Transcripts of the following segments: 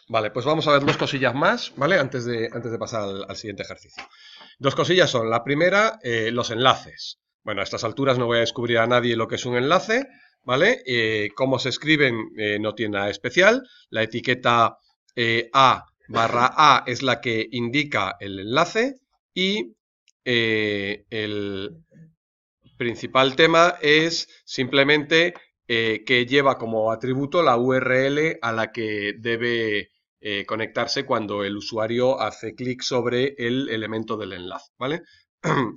Vale, pues vamos a ver dos cosillas más, ¿vale? Antes de pasar al siguiente ejercicio. Dos cosillas son, la primera, los enlaces. Bueno, a estas alturas no voy a descubrir a nadie lo que es un enlace, ¿vale? Cómo se escriben no tiene nada especial. La etiqueta A/A es la que indica el enlace y el principal tema es simplemente que lleva como atributo la URL a la que debe conectarse cuando el usuario hace clic sobre el elemento del enlace, ¿vale?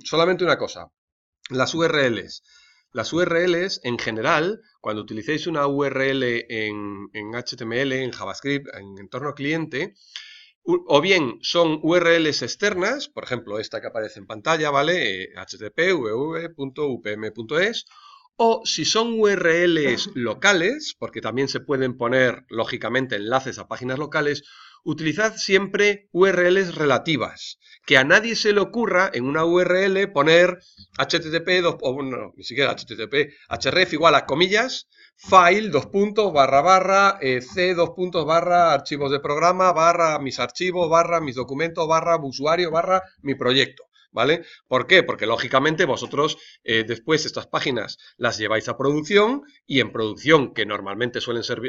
Solamente una cosa, las URLs. Las URLs, en general, cuando utilicéis una URL en HTML, en JavaScript, en entorno cliente, o bien son URLs externas, por ejemplo, esta que aparece en pantalla, ¿vale? http www.upm.es, o si son URLs locales, porque también se pueden poner, lógicamente, enlaces a páginas locales, utilizad siempre URLs relativas. Que a nadie se le ocurra en una URL poner http, o no, ni siquiera http, href igual a comillas, file, c, archivos de programa, mis archivos, mis documentos, usuario, mi proyecto. ¿Vale? ¿Por qué? Porque lógicamente vosotros después estas páginas las lleváis a producción y en producción, que normalmente suelen ser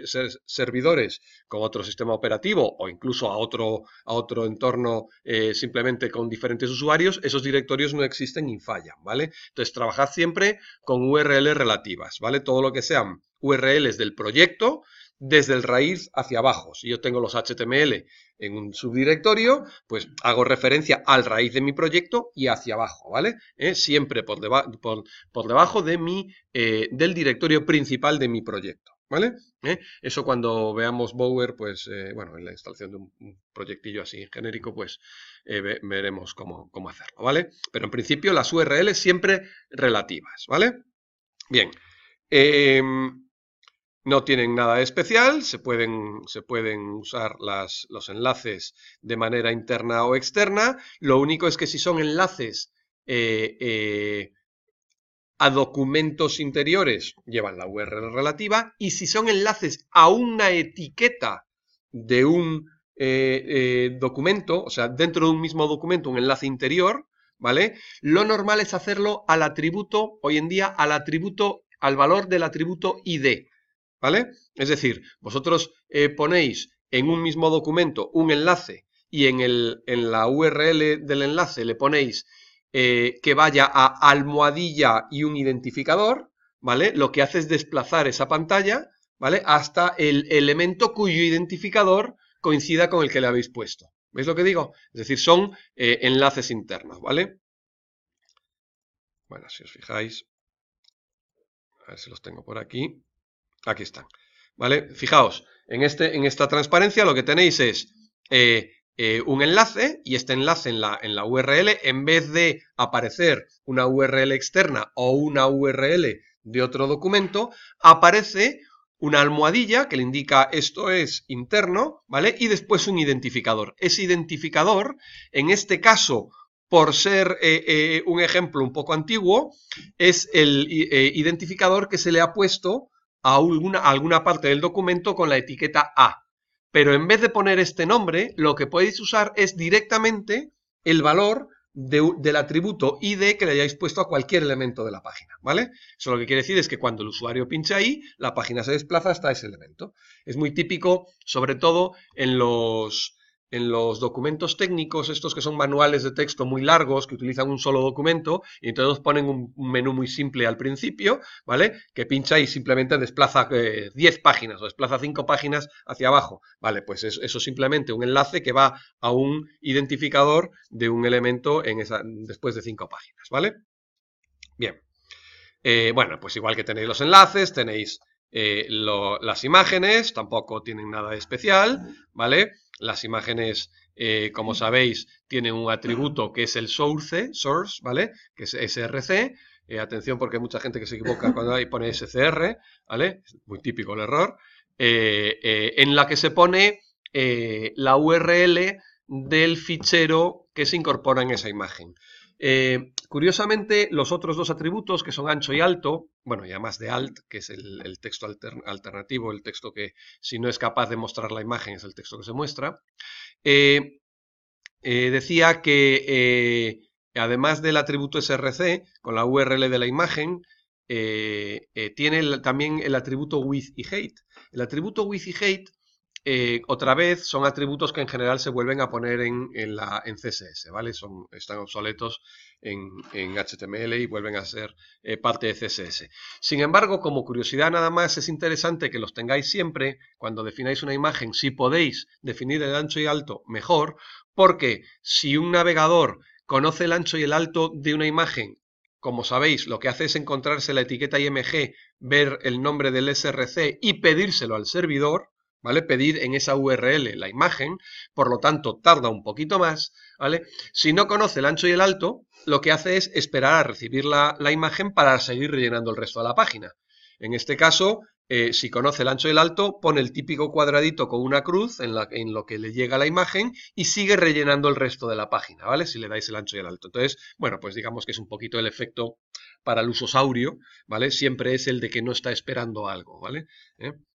servidores con otro sistema operativo o incluso a otro entorno simplemente con diferentes usuarios, esos directorios no existen y fallan, ¿vale? Entonces trabajad siempre con URLs relativas, ¿vale? Todo lo que sean URLs del proyecto desde el raíz hacia abajo. Si yo tengo los HTML en un subdirectorio, pues hago referencia al raíz de mi proyecto y hacia abajo, ¿vale? Siempre por debajo de del directorio principal de mi proyecto, ¿vale? Eso cuando veamos Bower, pues, bueno, en la instalación de un proyectillo así genérico, pues veremos cómo hacerlo, ¿vale? Pero en principio las URLs siempre relativas, ¿vale? Bien. No tienen nada especial, se pueden usar los enlaces de manera interna o externa. Lo único es que si son enlaces a documentos interiores, llevan la URL relativa. Y si son enlaces a una etiqueta de un documento, o sea, dentro de un mismo documento, un enlace interior, ¿vale? Lo normal es hacerlo al atributo, hoy en día, al valor del atributo ID. ¿Vale? Es decir, vosotros ponéis en un mismo documento un enlace y en la URL del enlace le ponéis que vaya a almohadilla y un identificador, ¿vale? Lo que hace es desplazar esa pantalla, ¿vale? Hasta el elemento cuyo identificador coincida con el que le habéis puesto. ¿Veis lo que digo? Es decir, son enlaces internos, ¿vale? Bueno, si os fijáis, a ver si los tengo por aquí. Aquí están, ¿vale? Fijaos, en esta transparencia lo que tenéis es un enlace, y este enlace en la URL, en vez de aparecer una URL externa o una URL de otro documento, aparece una almohadilla que le indica esto es interno, ¿vale? Y después un identificador. Ese identificador, en este caso, por ser un ejemplo un poco antiguo, es el identificador que se le ha puesto a alguna parte del documento con la etiqueta A. Pero en vez de poner este nombre, lo que podéis usar es directamente el valor del atributo ID que le hayáis puesto a cualquier elemento de la página, ¿vale? Eso lo que quiere decir es que cuando el usuario pincha ahí, la página se desplaza hasta ese elemento. Es muy típico, sobre todo en los documentos técnicos, estos que son manuales de texto muy largos, que utilizan un solo documento, y entonces ponen un menú muy simple al principio, ¿vale? Que pincha y simplemente desplaza 10 páginas o desplaza 5 páginas hacia abajo, ¿vale? Pues eso es simplemente un enlace que va a un identificador de un elemento después de 5 páginas, ¿vale? Bien. Bueno, pues igual que tenéis los enlaces, tenéis las imágenes, tampoco tienen nada de especial, ¿vale? Las imágenes, como sabéis, tienen un atributo que es el source, ¿vale? Que es src. Atención porque hay mucha gente que se equivoca cuando ahí pone scr, ¿vale? Es muy típico el error. En la que se pone la URL del fichero que se incorpora en esa imagen. Curiosamente, los otros dos atributos, que son ancho y alto, bueno, y además de alt, que es el texto alternativo, el texto que si no es capaz de mostrar la imagen es el texto que se muestra, decía que además del atributo src, con la URL de la imagen, tiene también el atributo width y height. El atributo width y height, otra vez, son atributos que en general se vuelven a poner en CSS, ¿vale? Están obsoletos en HTML y vuelven a ser parte de CSS. Sin embargo, como curiosidad nada más, es interesante que los tengáis siempre cuando defináis una imagen. Si podéis definir el ancho y alto, mejor, porque si un navegador conoce el ancho y el alto de una imagen, como sabéis, lo que hace es encontrarse la etiqueta IMG, ver el nombre del src y pedírselo al servidor, ¿vale? Pedir en esa URL la imagen, por lo tanto tarda un poquito más, ¿vale? Si no conoce el ancho y el alto, lo que hace es esperar a recibir la imagen para seguir rellenando el resto de la página. En este caso, si conoce el ancho y el alto, pone el típico cuadradito con una cruz en lo que le llega la imagen y sigue rellenando el resto de la página, ¿vale? Si le dais el ancho y el alto. Entonces, bueno, pues digamos que es un poquito el efecto para el usosaurio, ¿vale? Siempre es el de que no está esperando algo, ¿vale?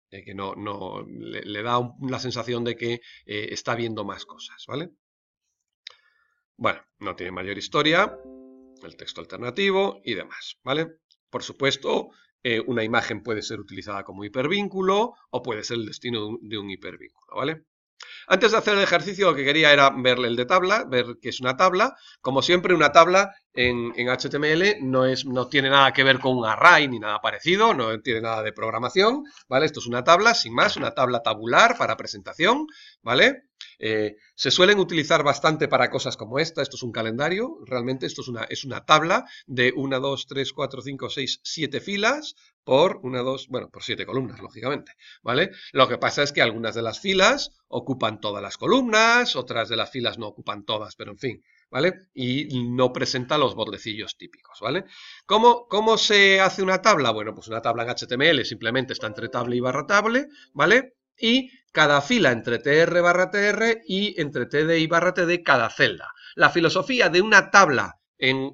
Que no le da la sensación de que está viendo más cosas, ¿vale? Bueno, no tiene mayor historia, el texto alternativo y demás, ¿vale? Por supuesto, una imagen puede ser utilizada como hipervínculo o puede ser el destino de un hipervínculo, ¿vale? Antes de hacer el ejercicio, lo que quería era verle el de tabla, ver qué es una tabla. Como siempre, una tabla en HTML no tiene nada que ver con un array ni nada parecido, no tiene nada de programación, ¿vale? Esto es una tabla, sin más, una tabla tabular para presentación, ¿vale? Se suelen utilizar bastante para cosas como esta. Esto es un calendario, realmente esto es una tabla de 1, 2, 3, 4, 5, 6, 7 filas por 1, 2, bueno, por 7 columnas, lógicamente, ¿vale? Lo que pasa es que algunas de las filas ocupan todas las columnas, otras de las filas no ocupan todas, pero en fin, ¿vale? Y no presenta los bordecillos típicos, ¿vale? ¿Cómo se hace una tabla? Bueno, pues una tabla en HTML simplemente está entre table y barra table, ¿vale? Y cada fila entre tr barra tr y entre td y barra td cada celda. La filosofía de una tabla en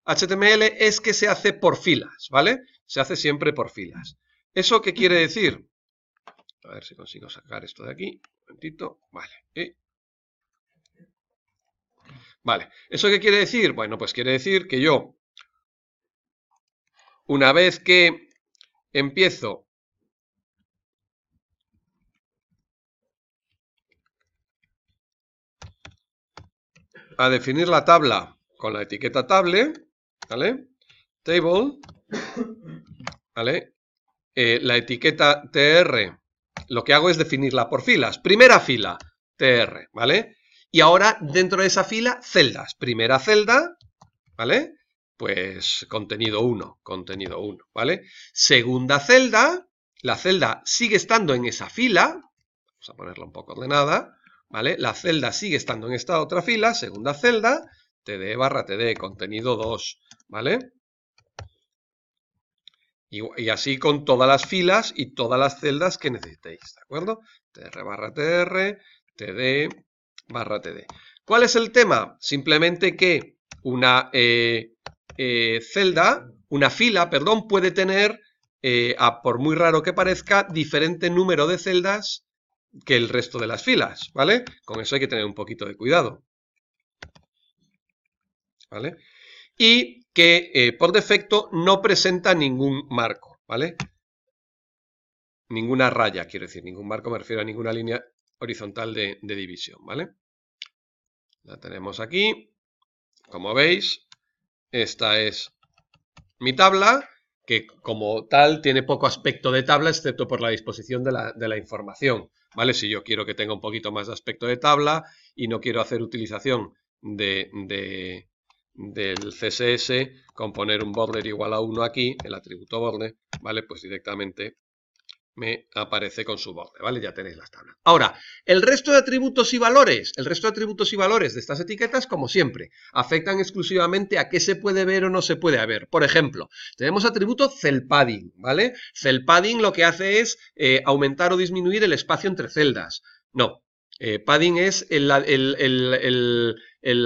HTML es que se hace por filas, ¿vale? Se hace siempre por filas. ¿Eso qué quiere decir? A ver si consigo sacar esto de aquí. Un momentito. Vale. Vale. ¿Eso qué quiere decir? Bueno, pues quiere decir que yo, una vez que empiezo a definir la tabla con la etiqueta table, ¿vale? Table, ¿vale? La etiqueta tr, lo que hago es definirla por filas. Primera fila, tr, ¿vale? Y ahora dentro de esa fila, celdas. Primera celda, ¿vale? Pues contenido 1, ¿vale? Segunda celda, la celda sigue estando en esa fila, vamos a ponerla un poco ordenada, ¿vale? La celda sigue estando en esta otra fila, segunda celda, td barra td, contenido 2, ¿vale? Y así con todas las filas y todas las celdas que necesitéis, ¿de acuerdo? tr barra tr, td barra td. ¿Cuál es el tema? Simplemente que una fila, puede tener, por muy raro que parezca, diferente número de celdas que el resto de las filas, ¿vale? Con eso hay que tener un poquito de cuidado, ¿vale? Y que por defecto no presenta ningún marco, ¿vale? Ninguna raya, quiero decir, ningún marco, me refiero a ninguna línea horizontal de división, ¿vale? La tenemos aquí, como veis, esta es mi tabla, que como tal tiene poco aspecto de tabla, excepto por la disposición de la información, ¿vale? Si yo quiero que tenga un poquito más de aspecto de tabla y no quiero hacer utilización del CSS con poner un border igual a 1 aquí, el atributo border, ¿vale? Pues directamente me aparece con su borde, ¿vale? Ya tenéis las tablas. Ahora, el resto de atributos y valores, de estas etiquetas, como siempre, afectan exclusivamente a qué se puede ver o no se puede ver. Por ejemplo, tenemos atributo cell padding, ¿vale? Cell padding lo que hace es aumentar o disminuir el espacio entre celdas. No. Padding es el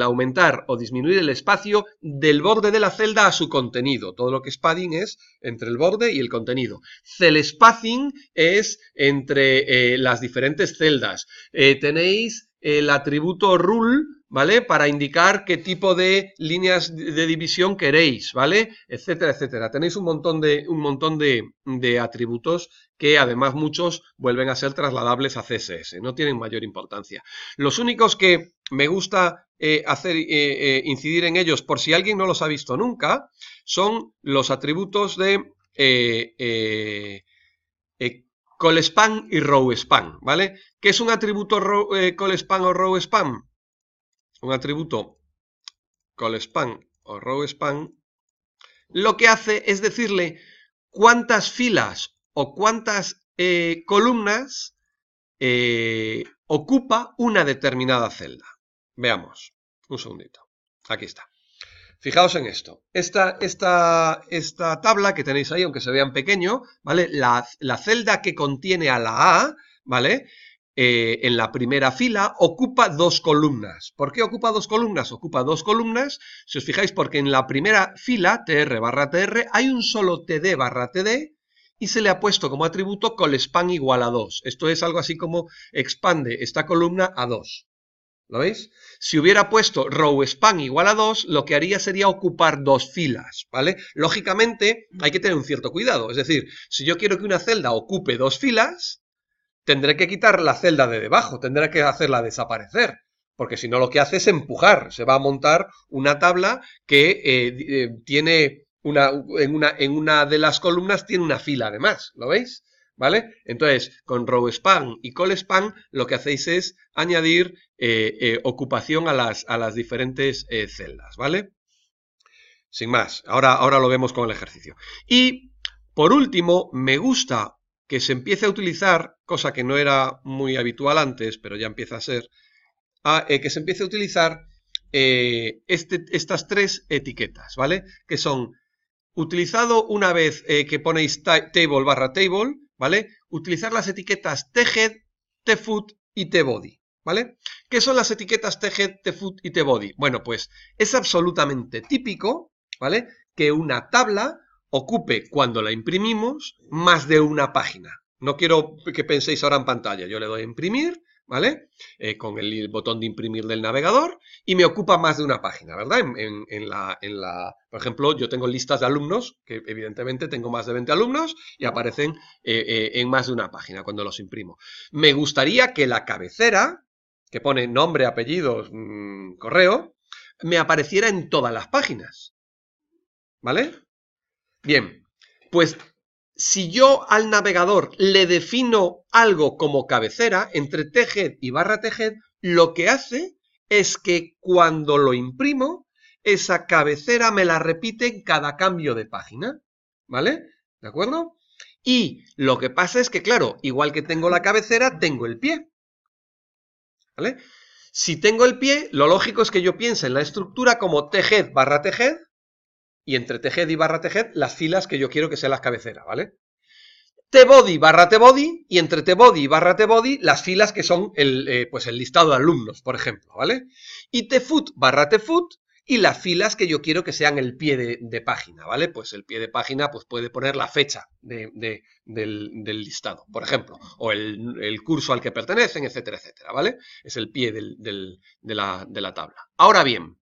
aumentar o disminuir el espacio del borde de la celda a su contenido. Todo lo que es padding es entre el borde y el contenido. Cell spacing es entre las diferentes celdas. Tenéis el atributo rule, ¿vale? Para indicar qué tipo de líneas de división queréis, ¿vale? Etcétera, etcétera. Tenéis un montón de atributos que además muchos vuelven a ser trasladables a CSS. No tienen mayor importancia. Los únicos que me gusta incidir en ellos, por si alguien no los ha visto nunca, son los atributos de callSpan y rowSpan, ¿vale? ¿Qué es un atributo callSpan o rowSpan? Un atributo callSpan o rowSpan lo que hace es decirle cuántas filas o cuántas columnas ocupa una determinada celda. Veamos, un segundito. Aquí está. Fijaos en esto. Esta tabla que tenéis ahí, aunque se vea en pequeño, ¿vale? La celda que contiene a la A, ¿vale? En la primera fila ocupa 2 columnas. ¿Por qué ocupa 2 columnas? Ocupa 2 columnas, si os fijáis, porque en la primera fila, tr barra tr, hay un solo td barra td y se le ha puesto como atributo callSpan igual a 2. Esto es algo así como expande esta columna a 2. ¿Lo veis? Si hubiera puesto rowSpan igual a 2, lo que haría sería ocupar 2 filas, ¿vale? Lógicamente, hay que tener un cierto cuidado. Es decir, si yo quiero que una celda ocupe 2 filas, tendré que quitar la celda de debajo, tendré que hacerla desaparecer, porque si no lo que hace es empujar, se va a montar una tabla que tiene en una de las columnas tiene una fila además, ¿lo veis? ¿Vale? Entonces, con rowSpan y callSpan lo que hacéis es añadir ocupación a las diferentes celdas, ¿vale? Sin más, ahora lo vemos con el ejercicio. Y, por último, me gusta que se empiece a utilizar, cosa que no era muy habitual antes, pero ya empieza a ser, que se empiece a utilizar estas 3 etiquetas, ¿vale? Que son, utilizado una vez que ponéis table barra table, ¿vale? Utilizar las etiquetas thead, tfoot y tbody, ¿vale? ¿Qué son las etiquetas thead, tfoot y tbody? Bueno, pues es absolutamente típico, ¿vale? Que una tabla ocupe, cuando la imprimimos, más de una página. No quiero que penséis ahora en pantalla. Yo le doy a imprimir, ¿vale? Con el botón de imprimir del navegador y me ocupa más de una página, ¿verdad? Por ejemplo, yo tengo listas de alumnos, que evidentemente tengo más de 20 alumnos y aparecen en más de una página cuando los imprimo. Me gustaría que la cabecera, que pone nombre, apellidos, correo, me apareciera en todas las páginas, ¿vale? Bien, pues si yo al navegador le defino algo como cabecera, entre thead y barra thead, lo que hace es que cuando lo imprimo, esa cabecera me la repite en cada cambio de página, ¿vale? ¿De acuerdo? Y lo que pasa es que, claro, igual que tengo la cabecera, tengo el pie, ¿vale? Si tengo el pie, lo lógico es que yo piense en la estructura como thead barra thead, y entre thead y barra thead las filas que yo quiero que sean las cabeceras, ¿vale? Tbody barra tbody y entre tbody y barra tbody las filas que son pues el listado de alumnos, por ejemplo, ¿vale? Y tfoot barra tfoot y las filas que yo quiero que sean el pie de página, ¿vale? Pues el pie de página pues puede poner la fecha del listado, por ejemplo, o el curso al que pertenecen, etcétera, etcétera, ¿vale? Es el pie de la tabla. Ahora bien,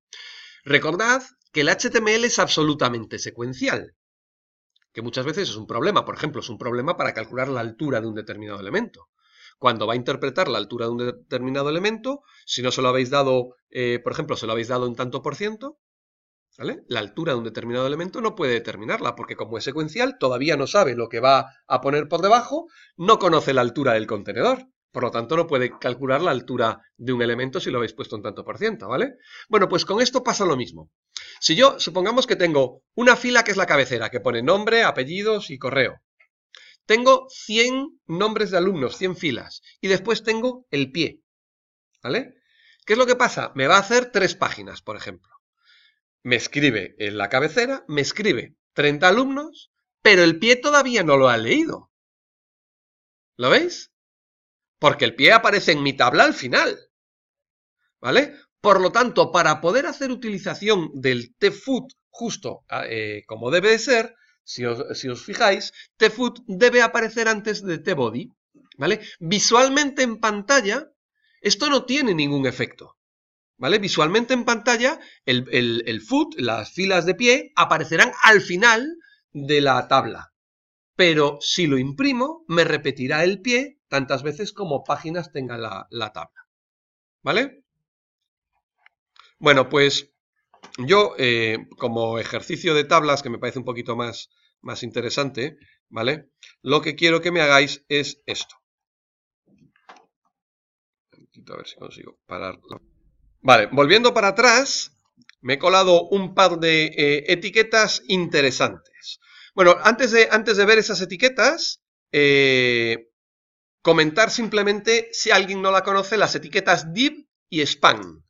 recordad que el HTML es absolutamente secuencial, que muchas veces es un problema. Por ejemplo, es un problema para calcular la altura de un determinado elemento. Cuando va a interpretar la altura de un determinado elemento, si no se lo habéis dado, por ejemplo, se lo habéis dado en tanto por ciento, ¿vale? La altura de un determinado elemento no puede determinarla, porque como es secuencial, todavía no sabe lo que va a poner por debajo, no conoce la altura del contenedor. Por lo tanto, no puede calcular la altura de un elemento si lo habéis puesto en tanto por ciento, ¿vale? Bueno, pues con esto pasa lo mismo. Si yo, supongamos que tengo una fila que es la cabecera, que pone nombre, apellidos y correo. Tengo 100 nombres de alumnos, 100 filas, y después tengo el pie, ¿vale? ¿Qué es lo que pasa? Me va a hacer 3 páginas, por ejemplo. Me escribe en la cabecera, me escribe 30 alumnos, pero el pie todavía no lo ha leído. ¿Lo veis? porque el pie aparece en mi tabla al final, ¿vale? Por lo tanto, para poder hacer utilización del tfoot justo como debe de ser, si os fijáis, tfoot debe aparecer antes de tbody, ¿vale? Visualmente en pantalla, esto no tiene ningún efecto, ¿vale? Visualmente en pantalla, el foot, las filas de pie, aparecerán al final de la tabla. Pero si lo imprimo, me repetirá el pie tantas veces como páginas tenga la tabla, ¿vale? Bueno, pues yo, como ejercicio de tablas, que me parece un poquito más interesante, ¿vale? Lo que quiero que me hagáis es esto. A ver si consigo pararlo. Vale, volviendo para atrás, me he colado un par de etiquetas interesantes. Bueno, antes de ver esas etiquetas, comentar simplemente, si alguien no la conoce, las etiquetas div y span.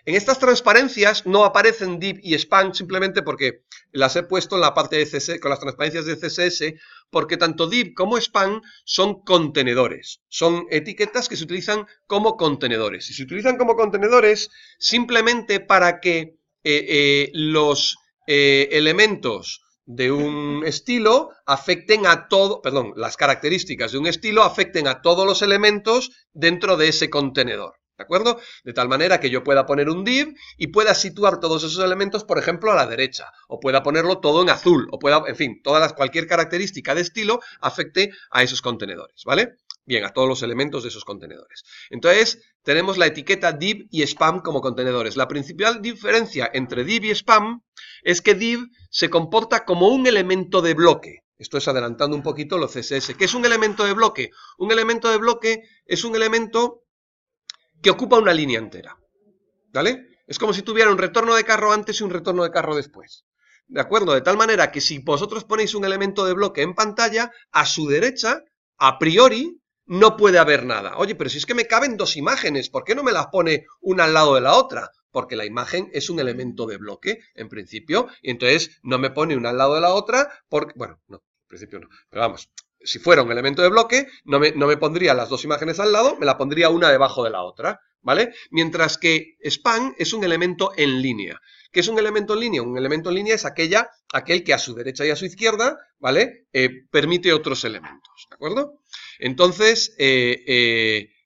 En estas transparencias no aparecen div y span simplemente porque las he puesto en la parte de CSS, con las transparencias de CSS, porque tanto div como span son contenedores. Son etiquetas que se utilizan como contenedores. Y se utilizan como contenedores simplemente para que los elementos de un estilo afecten a todo, perdón, las características de un estilo afecten a todos los elementos dentro de ese contenedor. ¿De acuerdo? De tal manera que yo pueda poner un div y pueda situar todos esos elementos, por ejemplo, a la derecha, o pueda ponerlo todo en azul, o pueda, en fin, cualquier característica de estilo afecte a esos contenedores, ¿vale? Bien, a todos los elementos de esos contenedores. Entonces, tenemos la etiqueta div y spam como contenedores. La principal diferencia entre div y spam es que div se comporta como un elemento de bloque. Esto es adelantando un poquito los CSS. ¿Qué es un elemento de bloque? Un elemento de bloque es un elemento que ocupa una línea entera, ¿vale? Es como si tuviera un retorno de carro antes y un retorno de carro después, ¿de acuerdo? De tal manera que si vosotros ponéis un elemento de bloque en pantalla, a su derecha, a priori, no puede haber nada. Oye, pero si es que me caben dos imágenes, ¿por qué no me las pone una al lado de la otra? Porque la imagen es un elemento de bloque, en principio, y entonces no me pone una al lado de la otra, porque, bueno, no, en principio no, pero vamos, si fuera un elemento de bloque, no me pondría las dos imágenes al lado, me la pondría una debajo de la otra, ¿vale? Mientras que span es un elemento en línea. ¿Qué es un elemento en línea? Un elemento en línea es aquel que a su derecha y a su izquierda, ¿vale? Permite otros elementos, ¿de acuerdo? Entonces,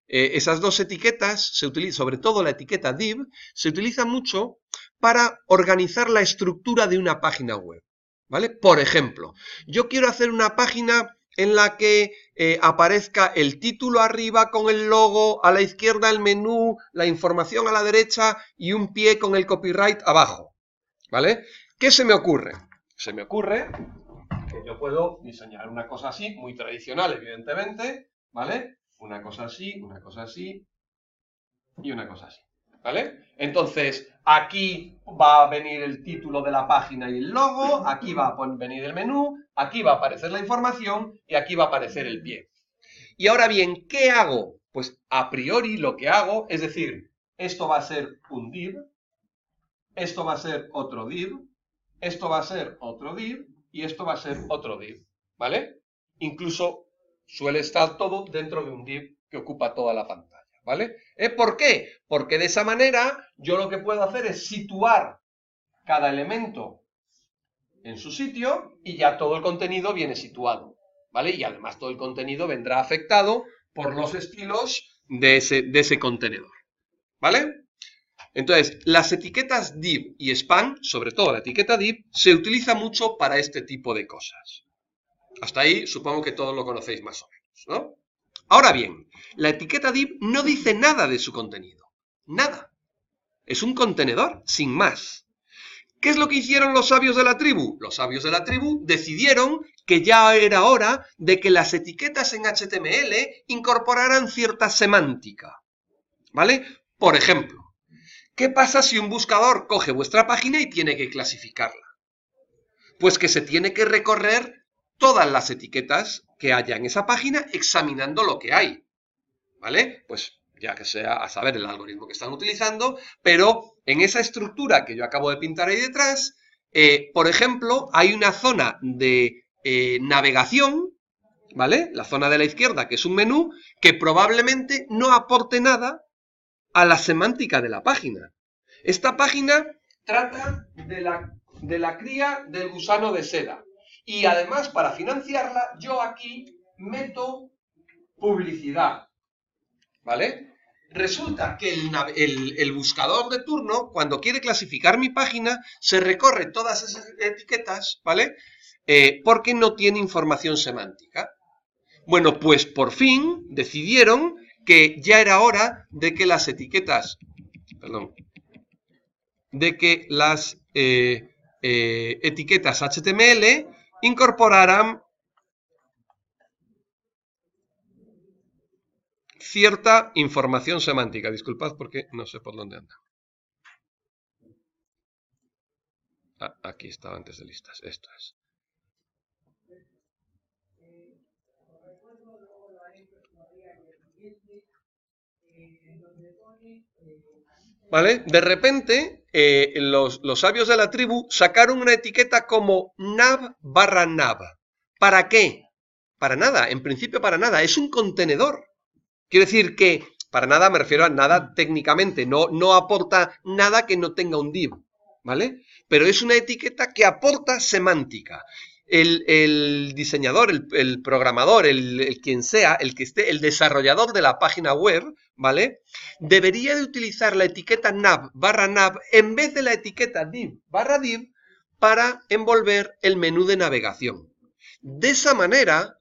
esas dos etiquetas, se utilizan, sobre todo la etiqueta div, se utiliza mucho para organizar la estructura de una página web, ¿vale? Por ejemplo, yo quiero hacer una página en la que aparezca el título arriba con el logo, a la izquierda el menú, la información a la derecha y un pie con el copyright abajo, ¿vale? ¿Qué se me ocurre? Se me ocurre que yo puedo diseñar una cosa así, muy tradicional, evidentemente, ¿vale? Una cosa así y una cosa así, ¿vale? Entonces, aquí va a venir el título de la página y el logo, aquí va a venir el menú, aquí va a aparecer la información y aquí va a aparecer el pie. Y ahora bien, ¿qué hago? Pues a priori lo que hago es decir, esto va a ser un div, esto va a ser otro div, esto va a ser otro div y esto va a ser otro div, ¿vale? Incluso suele estar todo dentro de un div que ocupa toda la pantalla, ¿vale? ¿Por qué? Porque de esa manera yo lo que puedo hacer es situar cada elemento en su sitio y ya todo el contenido viene situado, ¿vale? Y además todo el contenido vendrá afectado por los estilos de ese contenedor, ¿vale? Entonces, las etiquetas div y span, sobre todo la etiqueta div, se utiliza mucho para este tipo de cosas. Hasta ahí supongo que todos lo conocéis más o menos, ¿no? Ahora bien, la etiqueta div no dice nada de su contenido. Nada. Es un contenedor, sin más. ¿Qué es lo que hicieron los sabios de la tribu? Los sabios de la tribu decidieron que ya era hora de que las etiquetas en HTML incorporaran cierta semántica, ¿vale? Por ejemplo, ¿qué pasa si un buscador coge vuestra página y tiene que clasificarla? Pues que se tiene que recorrer todas las etiquetas que haya en esa página examinando lo que hay, ¿vale? Pues ya que sea a saber el algoritmo que están utilizando, pero en esa estructura que yo acabo de pintar ahí detrás, por ejemplo, hay una zona de navegación ¿vale? La zona de la izquierda, que es un menú, que probablemente no aporte nada a la semántica de la página. Esta página trata de la cría del gusano de seda. Y además, para financiarla, yo aquí meto publicidad, ¿vale? Resulta que el buscador de turno, cuando quiere clasificar mi página, se recorre todas esas etiquetas, ¿vale? Porque no tiene información semántica. Bueno, pues por fin decidieron que ya era hora de que las etiquetas, perdón, de que las etiquetas HTML incorporaran cierta información semántica. Disculpad porque no sé por dónde anda. Ah, aquí estaba antes de listas. Esto es. ¿Vale? De repente, los sabios de la tribu sacaron una etiqueta como nav/nav. ¿Para qué? Para nada, en principio para nada. Es un contenedor. Quiero decir que, para nada me refiero a nada técnicamente, no aporta nada que no tenga un div, ¿vale? Pero es una etiqueta que aporta semántica. El diseñador, el programador, el quien sea, el que esté, el desarrollador de la página web, ¿vale? Debería de utilizar la etiqueta nav/nav en vez de la etiqueta div/div para envolver el menú de navegación. De esa manera,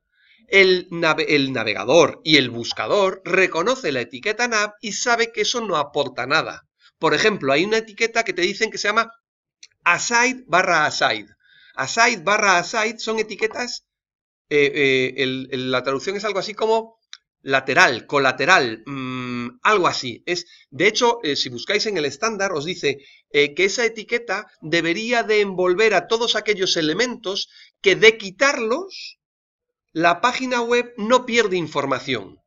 el navegador y el buscador reconoce la etiqueta nav y sabe que eso no aporta nada. Por ejemplo, hay una etiqueta que te dicen que se llama aside/aside. Aside/aside son etiquetas, la traducción es algo así como lateral, colateral, algo así. De hecho, si buscáis en el estándar, os dice que esa etiqueta debería de envolver a todos aquellos elementos que de quitarlos, la página web no pierde información.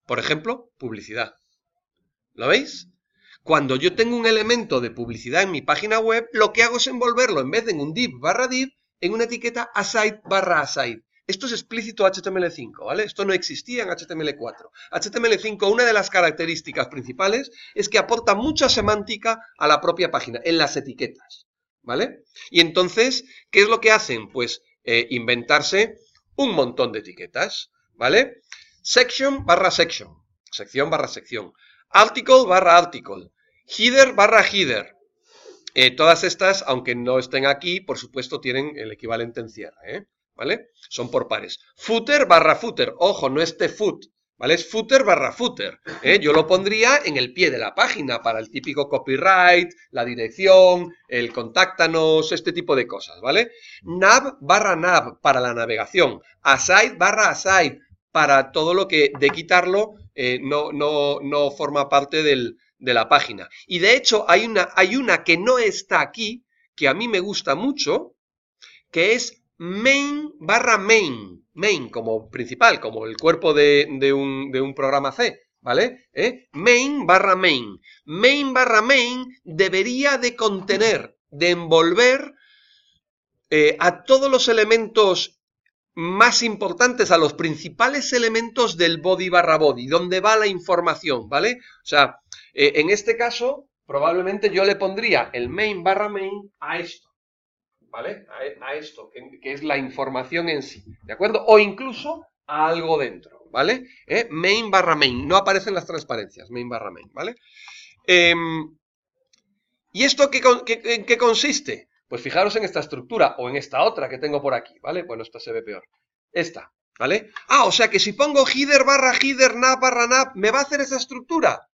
Por ejemplo, publicidad. ¿Lo veis? Cuando yo tengo un elemento de publicidad en mi página web, lo que hago es envolverlo, en vez de en un div/div, en una etiqueta aside/aside. Esto es explícito HTML5, ¿vale? Esto no existía en HTML4. HTML5, una de las características principales es que aporta mucha semántica a la propia página, en las etiquetas, ¿vale? Y entonces, ¿qué es lo que hacen? Pues inventarse un montón de etiquetas, ¿vale? Section/section, sección/sección, article/article, header/header. Todas estas, aunque no estén aquí, por supuesto tienen el equivalente en cierre, ¿vale? Son por pares. Footer/footer, ojo, no es tfoot, ¿vale? Es footer/footer. Yo lo pondría en el pie de la página para el típico copyright, la dirección, el contáctanos, este tipo de cosas, ¿vale? Nav/nav para la navegación. Aside/aside para todo lo que de quitarlo no forma parte de la página. Y de hecho hay una que no está aquí, que a mí me gusta mucho, que es main/main. Main como principal, como el cuerpo de un programa C, ¿vale? Main/main. Main/main debería de contener, de envolver a todos los elementos más importantes, a los principales elementos del body/body, donde va la información, ¿vale? O sea, en este caso, probablemente yo le pondría el main/main a esto, ¿vale? A esto, que es la información en sí, ¿de acuerdo? O incluso a algo dentro, ¿vale? Main/main, no aparecen las transparencias, main/main, ¿vale? ¿Y esto en qué consiste? Pues fijaros en esta estructura o en esta otra que tengo por aquí, ¿vale? Bueno, esta se ve peor. Esta, ¿vale? Ah, o sea que si pongo header/header, nav/nav, ¿me va a hacer esa estructura?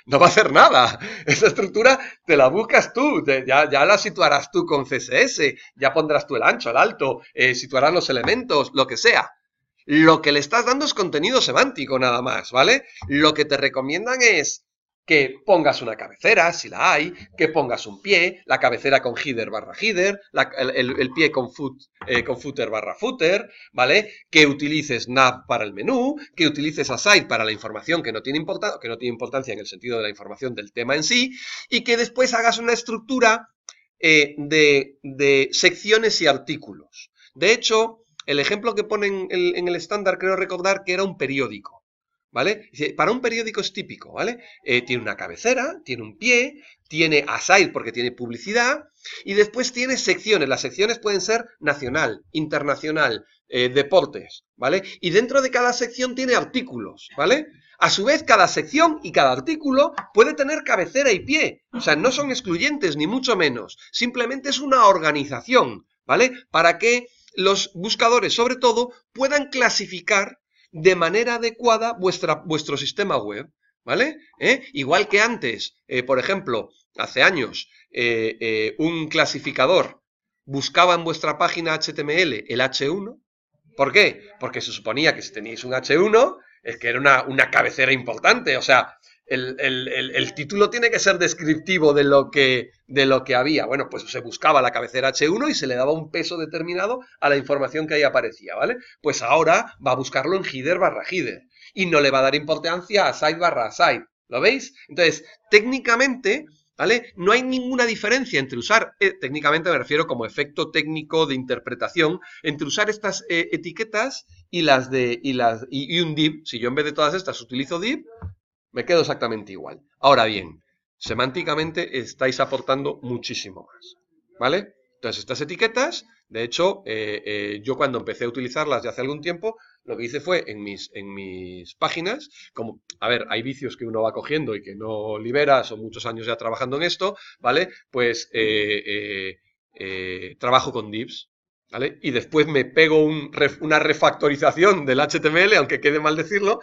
No va a hacer nada. Esa estructura te la buscas tú, ya la situarás tú con CSS, ya pondrás tú el ancho, el alto, situarás los elementos, lo que sea. Lo que le estás dando es contenido semántico nada más, ¿vale? Lo que te recomiendan es que pongas una cabecera, si la hay, que pongas un pie, la cabecera con header/header, el pie con footer/footer, ¿vale? Que utilices nav para el menú, que utilices aside para la información que no tiene importancia en el sentido de la información del tema en sí, y que después hagas una estructura de secciones y artículos. De hecho, el ejemplo que ponen en el estándar, creo recordar que era un periódico, ¿vale? Para un periódico es típico, ¿vale? Tiene una cabecera, tiene un pie, tiene aside porque tiene publicidad, y después tiene secciones. Las secciones pueden ser nacional, internacional, deportes, ¿vale? Y dentro de cada sección tiene artículos, ¿vale? A su vez, cada sección y cada artículo puede tener cabecera y pie. O sea, no son excluyentes, ni mucho menos. Simplemente es una organización, ¿vale? Para que los buscadores, sobre todo, puedan clasificar de manera adecuada vuestro sistema web, ¿vale? Igual que antes, por ejemplo, hace años, un clasificador buscaba en vuestra página HTML el H1. ¿Por qué? Porque se suponía que si teníais un H1 es que era una cabecera importante, o sea, el título tiene que ser descriptivo de lo que había. Bueno, pues se buscaba la cabecera H1 y se le daba un peso determinado a la información que ahí aparecía, ¿vale? Pues ahora va a buscarlo en header barra header y no le va a dar importancia a site barra site, ¿lo veis? Entonces, técnicamente, ¿vale? No hay ninguna diferencia entre usar, técnicamente me refiero como efecto técnico de interpretación, entre usar estas etiquetas y un div. Si yo en vez de todas estas utilizo div, me quedo exactamente igual. Ahora bien, semánticamente estáis aportando muchísimo más, ¿vale? Entonces, estas etiquetas, de hecho, yo cuando empecé a utilizarlas ya hace algún tiempo, lo que hice fue en mis páginas, como, a ver, hay vicios que uno va cogiendo y que no libera, son muchos años ya trabajando en esto, ¿vale? Pues trabajo con divs, ¿vale? Y después me pego una refactorización del HTML, aunque quede mal decirlo,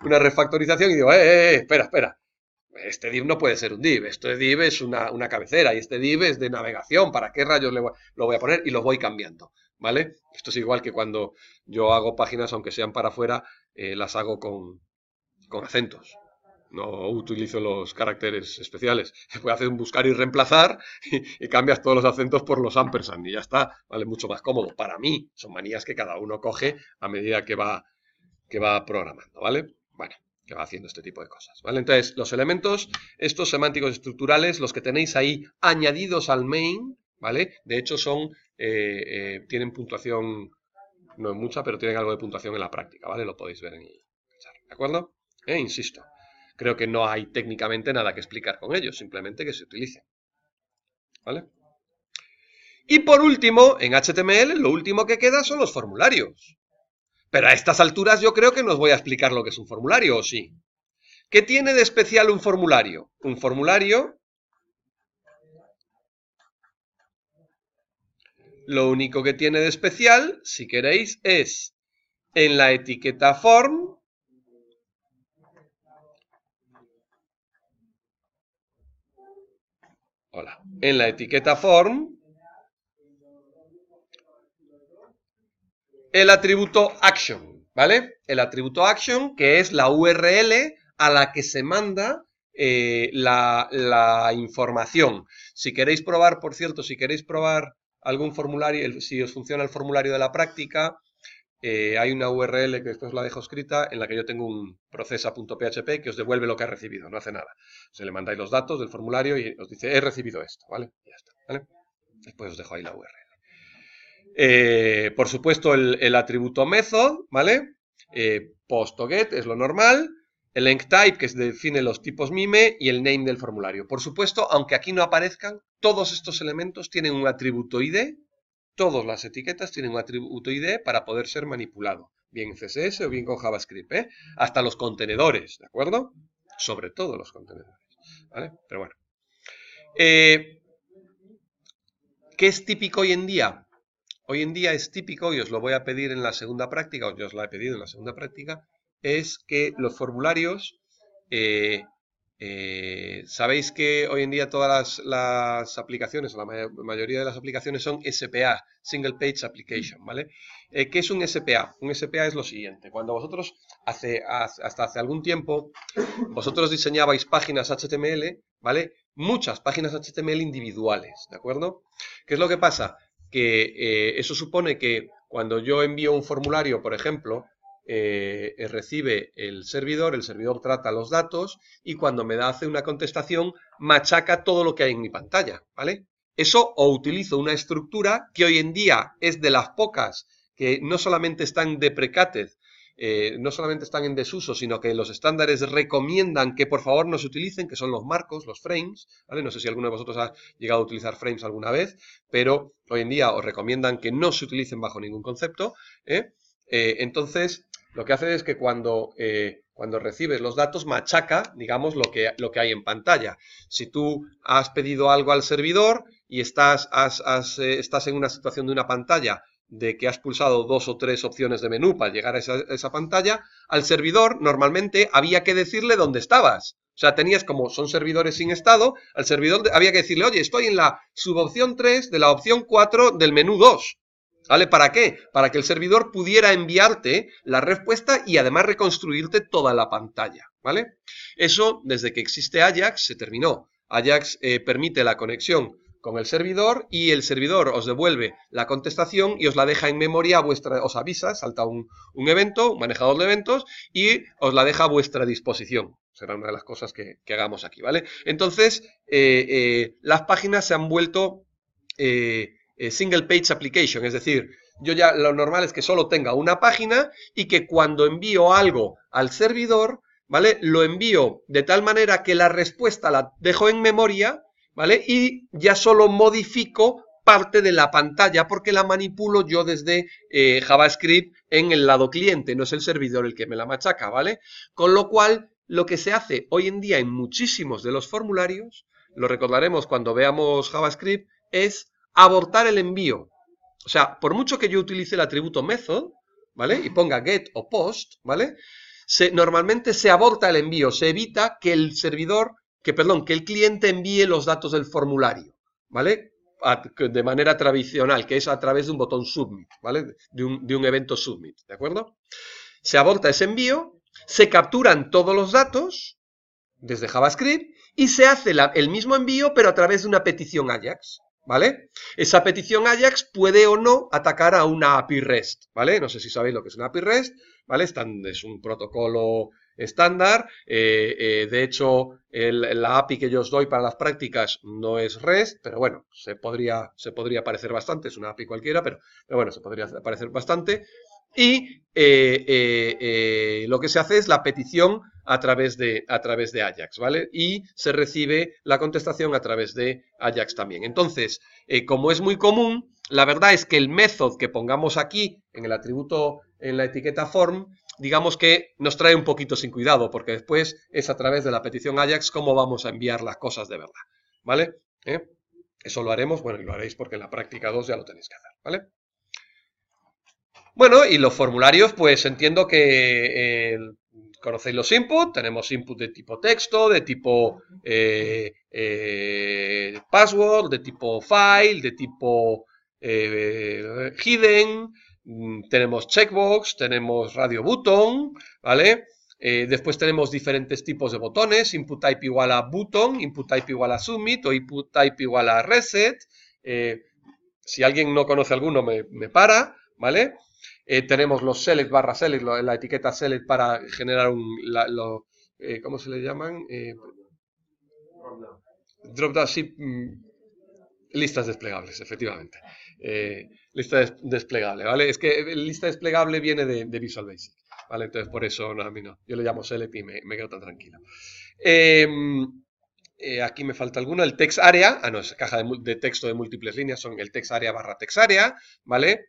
una refactorización y digo, espera. Este div no puede ser un div, este div es una cabecera y este div es de navegación, ¿para qué rayos lo voy a poner? Y lo voy cambiando, ¿vale? Esto es igual que cuando yo hago páginas, aunque sean para afuera, las hago con acentos. No utilizo los caracteres especiales. Se puede hacer un buscar y reemplazar y cambias todos los acentos por los ampersand y ya está, ¿vale? Mucho más cómodo. Para mí, son manías que cada uno coge a medida que va programando, ¿vale? Bueno, que va haciendo este tipo de cosas, ¿vale? Entonces, los elementos, estos semánticos estructurales, los que tenéis ahí añadidos al main, ¿vale? De hecho, tienen puntuación, no es mucha, pero tienen algo de puntuación en la práctica, ¿vale? Lo podéis ver en el chat, ¿de acuerdo? Insisto, creo que no hay técnicamente nada que explicar con ellos, simplemente que se utilicen, ¿vale? Y por último, en HTML, lo último que queda son los formularios. Pero a estas alturas yo creo que no os voy a explicar lo que es un formulario, ¿o sí? ¿Qué tiene de especial un formulario? Un formulario, lo único que tiene de especial, si queréis, es en la etiqueta form, en la etiqueta form, el atributo action, ¿vale? El atributo action, que es la URL a la que se manda la información. Si queréis probar, por cierto, si queréis probar algún formulario, si os funciona el formulario de la práctica, hay una URL que después la dejo escrita en la que yo tengo un procesa.php que os devuelve lo que ha recibido, no hace nada. Se le mandáis los datos del formulario y os dice, he recibido esto, ¿vale? Y ya está, ¿vale? Después os dejo ahí la URL. Por supuesto, el atributo method, ¿vale? Post o get es lo normal. El length type, que define los tipos MIME, y el name del formulario. Por supuesto, aunque aquí no aparezcan, todos estos elementos tienen un atributo ID. Todas las etiquetas tienen un atributo ID para poder ser manipulado. Bien en CSS o bien con JavaScript, ¿eh? Hasta los contenedores, ¿de acuerdo? Sobre todo los contenedores, ¿vale? Pero bueno. ¿Qué es típico hoy en día? Hoy en día es típico, y os lo voy a pedir en la segunda práctica, o yo os lo he pedido en la segunda práctica, es que los formularios, sabéis que hoy en día todas las aplicaciones, o la mayoría de las aplicaciones son SPA, Single Page Application, ¿vale? ¿Qué es un SPA? Un SPA es lo siguiente, cuando vosotros, hasta hace algún tiempo, vosotros diseñabais páginas HTML, ¿vale? Muchas páginas HTML individuales, ¿de acuerdo? ¿Qué es lo que pasa? Que eso supone que cuando yo envío un formulario, por ejemplo, recibe el servidor trata los datos y cuando me hace una contestación machaca todo lo que hay en mi pantalla, ¿vale? Eso o utilizo una estructura que hoy en día es de las pocas que no solamente están deprecated, no solamente están en desuso, sino que los estándares recomiendan que por favor no se utilicen, que son los marcos, los frames, ¿vale? No sé si alguno de vosotros ha llegado a utilizar frames alguna vez, pero hoy en día os recomiendan que no se utilicen bajo ningún concepto, entonces, lo que hace es que cuando recibes los datos, machaca, digamos, lo que hay en pantalla. Si tú has pedido algo al servidor y estás en una situación de una pantalla de que has pulsado 2 o 3 opciones de menú para llegar a esa pantalla, al servidor normalmente había que decirle dónde estabas. O sea, tenías como son servidores sin estado, al servidor había que decirle, oye, estoy en la subopción 3 de la opción 4 del menú 2. ¿Vale? ¿Para qué? Para que el servidor pudiera enviarte la respuesta y además reconstruirte toda la pantalla, ¿vale? Eso, desde que existe Ajax, se terminó. Ajax permite la conexión con el servidor y el servidor os devuelve la contestación y os la deja en memoria a vuestra, os avisa, salta un evento, un manejador de eventos y os la deja a vuestra disposición. Será una de las cosas que hagamos aquí, ¿vale? Entonces, las páginas se han vuelto single page application, es decir, yo ya lo normal es que solo tenga una página y que cuando envío algo al servidor, ¿vale? Lo envío de tal manera que la respuesta la dejo en memoria, ¿vale? Y ya solo modifico parte de la pantalla porque la manipulo yo desde JavaScript en el lado cliente, no es el servidor el que me la machaca, ¿vale? Con lo cual, lo que se hace hoy en día en muchísimos de los formularios, lo recordaremos cuando veamos JavaScript, es abortar el envío. O sea, por mucho que yo utilice el atributo method, ¿vale? Y ponga get o post, ¿vale? Normalmente se aborta el envío, se evita que el que el cliente envíe los datos del formulario, ¿vale? De manera tradicional, que es a través de un botón submit, ¿vale? De un evento submit, ¿de acuerdo? Se aborta ese envío, se capturan todos los datos desde JavaScript y se hace el mismo envío, pero a través de una petición Ajax, ¿vale? Esa petición Ajax puede o no atacar a una API REST, ¿vale? No sé si sabéis lo que es una API REST, ¿vale? Es un protocolo estándar, de hecho, la API que yo os doy para las prácticas no es REST, pero bueno, se podría parecer bastante, es una API cualquiera, pero bueno, se podría parecer bastante. Y lo que se hace es la petición a través de Ajax, ¿vale? Y se recibe la contestación a través de Ajax también. Entonces, como es muy común, la verdad es que el método que pongamos aquí en el atributo, en la etiqueta form, digamos que nos trae un poquito sin cuidado, porque después es a través de la petición Ajax cómo vamos a enviar las cosas de verdad, ¿vale? Eso lo haremos, bueno, y lo haréis porque en la práctica 2 ya lo tenéis que hacer, ¿vale? Bueno, y los formularios, pues entiendo que conocéis los inputs, tenemos input de tipo texto, de tipo password, de tipo file, de tipo hidden, tenemos checkbox, tenemos radio button, ¿vale? Después tenemos diferentes tipos de botones, input type igual a button, input type igual a submit o input type igual a reset. Si alguien no conoce alguno me para, ¿vale? Tenemos los select barra select, la etiqueta select para generar ¿cómo se le llaman? Drop down, sí, listas desplegables, efectivamente. Lista desplegable, ¿vale? Es que lista desplegable viene de Visual Basic, ¿vale? Entonces por eso no, a mí no. Yo le llamo select y me quedo tan tranquilo. Aquí me falta alguno, el text area, no, es caja de texto de múltiples líneas, son el text area barra text area, ¿vale?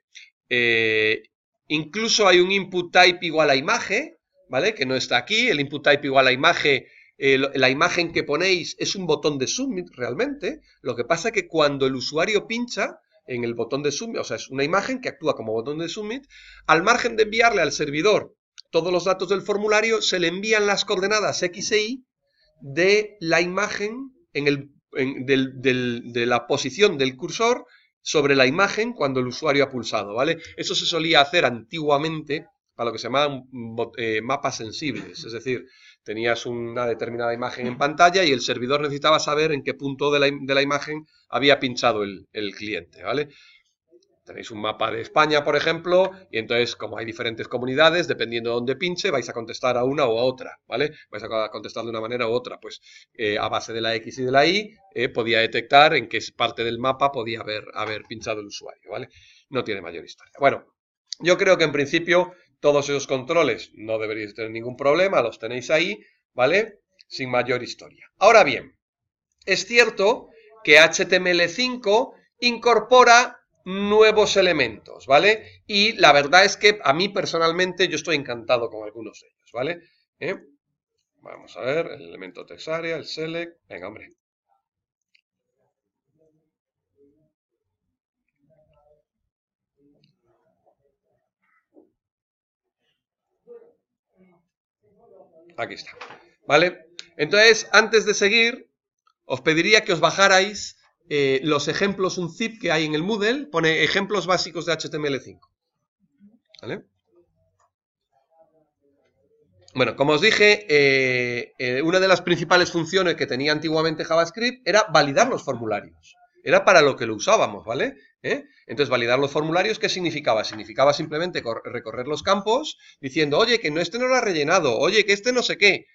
Incluso hay un input type igual a imagen, ¿vale? Que no está aquí, el input type igual a imagen, la imagen que ponéis es un botón de submit realmente, lo que pasa es que cuando el usuario pincha en el botón de submit, o sea, es una imagen que actúa como botón de submit, al margen de enviarle al servidor todos los datos del formulario, se le envían las coordenadas X e Y de la imagen de la posición del cursor sobre la imagen cuando el usuario ha pulsado, ¿vale? Eso se solía hacer antiguamente para lo que se llamaban mapas sensibles, es decir, tenías una determinada imagen en pantalla y el servidor necesitaba saber en qué punto de la imagen había pinchado el cliente, ¿vale? Tenéis un mapa de España, por ejemplo, y entonces, como hay diferentes comunidades, dependiendo de dónde pinche, vais a contestar a una o a otra, ¿vale? Vais a contestar de una manera u otra. Pues a base de la X y de la Y, podía detectar en qué parte del mapa podía haber pinchado el usuario, ¿vale? No tiene mayor historia. Bueno, Yo creo que en principio todos esos controles no deberíais tener ningún problema, los tenéis ahí, ¿vale? Sin mayor historia. Ahora bien, es cierto que HTML5 incorpora nuevos elementos, ¿vale? Y la verdad es que a mí personalmente yo estoy encantado con algunos de ellos, ¿vale? Vamos a ver, el elemento text area, el select, venga, hombre. Aquí está, ¿vale? Entonces, antes de seguir, os pediría que os bajarais los ejemplos, un zip que hay en el Moodle, pone ejemplos básicos de HTML5, ¿vale? Bueno, como os dije, una de las principales funciones que tenía antiguamente JavaScript era validar los formularios. Era para lo que lo usábamos, ¿vale? Entonces, validar los formularios, ¿qué significaba? Significaba simplemente recorrer los campos diciendo, oye, que este no lo ha rellenado, oye, que este no sé qué.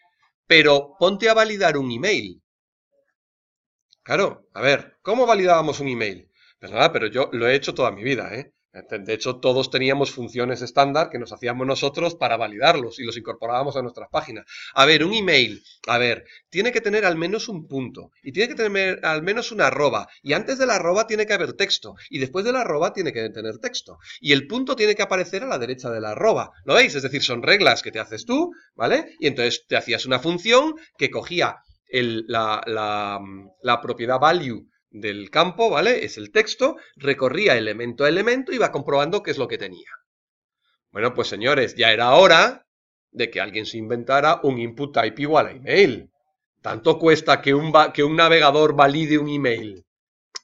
Pero ponte a validar un email. Claro, a ver, ¿cómo validábamos un email? Pues nada, pero yo lo he hecho toda mi vida, ¿eh? De hecho, todos teníamos funciones estándar que nos hacíamos nosotros para validarlos y los incorporábamos a nuestras páginas. A ver, un email, a ver, tiene que tener al menos un punto y tiene que tener al menos una arroba y antes de la arroba tiene que haber texto y después de la arroba tiene que tener texto y el punto tiene que aparecer a la derecha de la arroba. ¿Lo veis? Es decir, son reglas que te haces tú, ¿vale? Y entonces te hacías una función que cogía la propiedad value del campo, ¿vale? Es el texto, recorría elemento a elemento y iba comprobando qué es lo que tenía. Bueno, pues señores, ya era hora de que alguien se inventara un input type igual a email. Tanto cuesta que un navegador valide un email.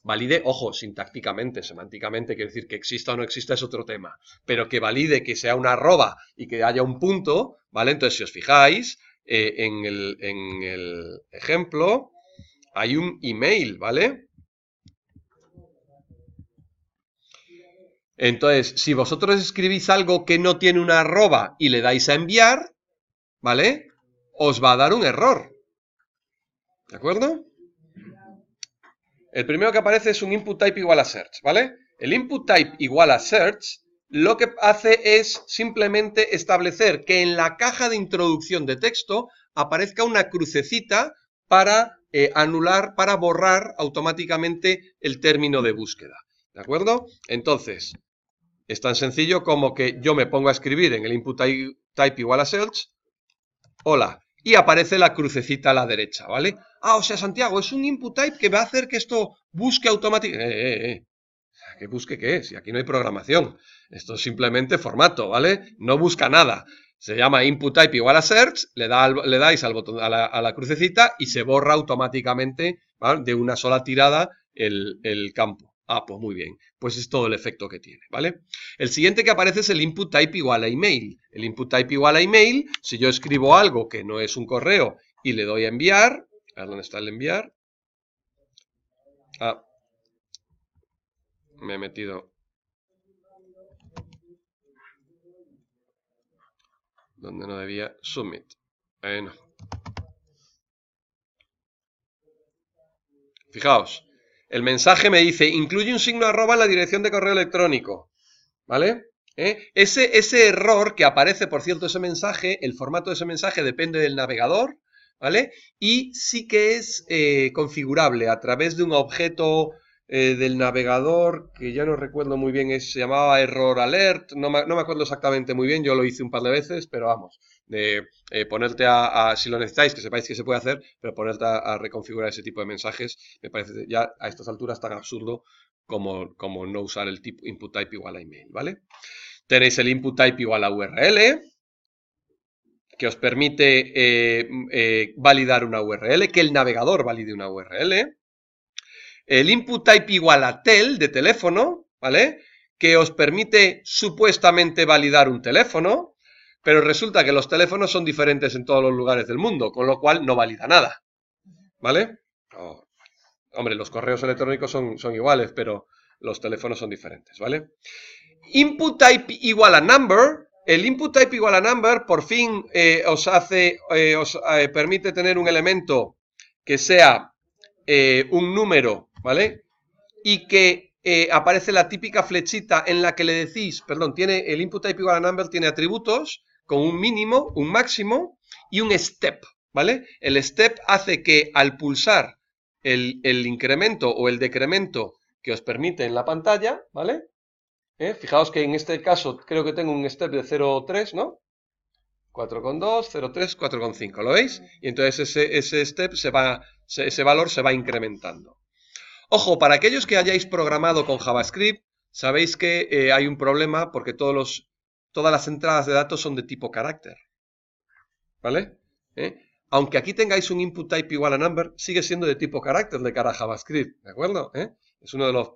Valide, ojo, sintácticamente, semánticamente, quiere decir que exista o no exista es otro tema. Pero que valide que sea una arroba y que haya un punto, ¿vale? Entonces, si os fijáis, en el ejemplo hay un email, ¿vale? Entonces, si vosotros escribís algo que no tiene una arroba y le dais a enviar, ¿vale? Os va a dar un error. ¿De acuerdo? El primero que aparece es un input type igual a search, ¿vale? El input type igual a search lo que hace es simplemente establecer que en la caja de introducción de texto aparezca una crucecita para anular, para borrar automáticamente el término de búsqueda. ¿De acuerdo? Entonces, es tan sencillo como que yo me pongo a escribir en el input type igual a search, hola, y aparece la crucecita a la derecha, ¿vale? Ah, o sea, Santiago, es un input type que va a hacer que esto busque automáticamente. ¿Qué busque qué es? Y aquí no hay programación. Esto es simplemente formato, ¿vale? No busca nada. Se llama input type igual a search, le dais al botón, a la crucecita y se borra automáticamente, ¿vale? De una sola tirada el campo. Ah, pues muy bien. Pues es todo el efecto que tiene, ¿vale? El siguiente que aparece es el input type igual a email. El input type igual a email, si yo escribo algo que no es un correo y le doy a enviar, a ver dónde está el enviar. Ah, me he metido donde no debía. Submit. Bueno. Fijaos, el mensaje me dice, incluye un signo arroba en la dirección de correo electrónico. ¿Vale? Ese error que aparece, por cierto, ese mensaje, el formato de ese mensaje depende del navegador, ¿vale? Y sí que es configurable a través de un objeto del navegador, que ya no recuerdo muy bien, se llamaba error alert, no me acuerdo exactamente muy bien, yo lo hice un par de veces, pero vamos, de ponerte si lo necesitáis, que sepáis que se puede hacer, pero ponerte a reconfigurar ese tipo de mensajes, me parece ya a estas alturas tan absurdo como no usar el tipo input type igual a email, ¿vale? Tenéis el input type igual a URL, que os permite validar una URL, que el navegador valide una URL. El input type igual a tel, de teléfono, ¿vale? Que os permite supuestamente validar un teléfono, pero resulta que los teléfonos son diferentes en todos los lugares del mundo, con lo cual no valida nada, ¿vale? Oh, hombre, los correos electrónicos son iguales, pero los teléfonos son diferentes, ¿vale? Input type igual a number. El input type igual a number por fin os permite tener un elemento que sea un número, ¿vale? Y que aparece la típica flechita en la que le decís, perdón, tiene el input type igual a number, tiene atributos con un mínimo, un máximo y un step, ¿vale? El step hace que al pulsar el incremento o el decremento que os permite en la pantalla, ¿vale? Fijaos que en este caso creo que tengo un step de 0,3, ¿no? 4,2, 0,3, 4,5, ¿lo veis? Y entonces ese step ese valor se va incrementando. Ojo, para aquellos que hayáis programado con JavaScript, sabéis que hay un problema porque todas las entradas de datos son de tipo carácter, ¿vale? Aunque aquí tengáis un input type igual a number, sigue siendo de tipo carácter de cara a JavaScript, ¿de acuerdo? Es uno de los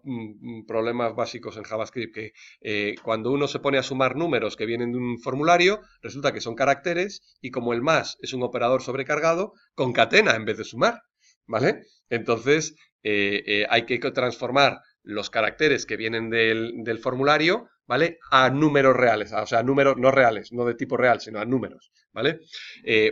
problemas básicos en JavaScript, que cuando uno se pone a sumar números que vienen de un formulario, resulta que son caracteres y como el más es un operador sobrecargado, concatena en vez de sumar, ¿vale? Entonces hay que transformar los caracteres que vienen del formulario, ¿vale? A números reales, o sea, números no reales, no de tipo real, sino a números, ¿vale?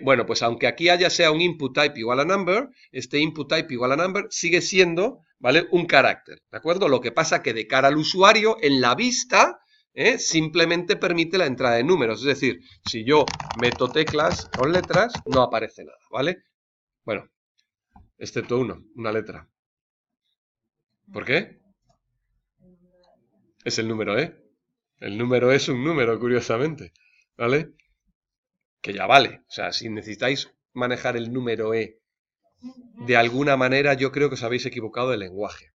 Bueno, pues aunque aquí sea un input type igual a number, este input type igual a number sigue siendo, ¿vale? Un carácter, ¿de acuerdo? Lo que pasa que de cara al usuario, en la vista, simplemente permite la entrada de números. Es decir, si yo meto teclas con letras, no aparece nada, ¿vale? Bueno, excepto una letra. ¿Por qué? Es el número E. El número es un número, curiosamente, ¿vale? Que ya vale. O sea, si necesitáis manejar el número E de alguna manera, yo creo que os habéis equivocado de lenguaje.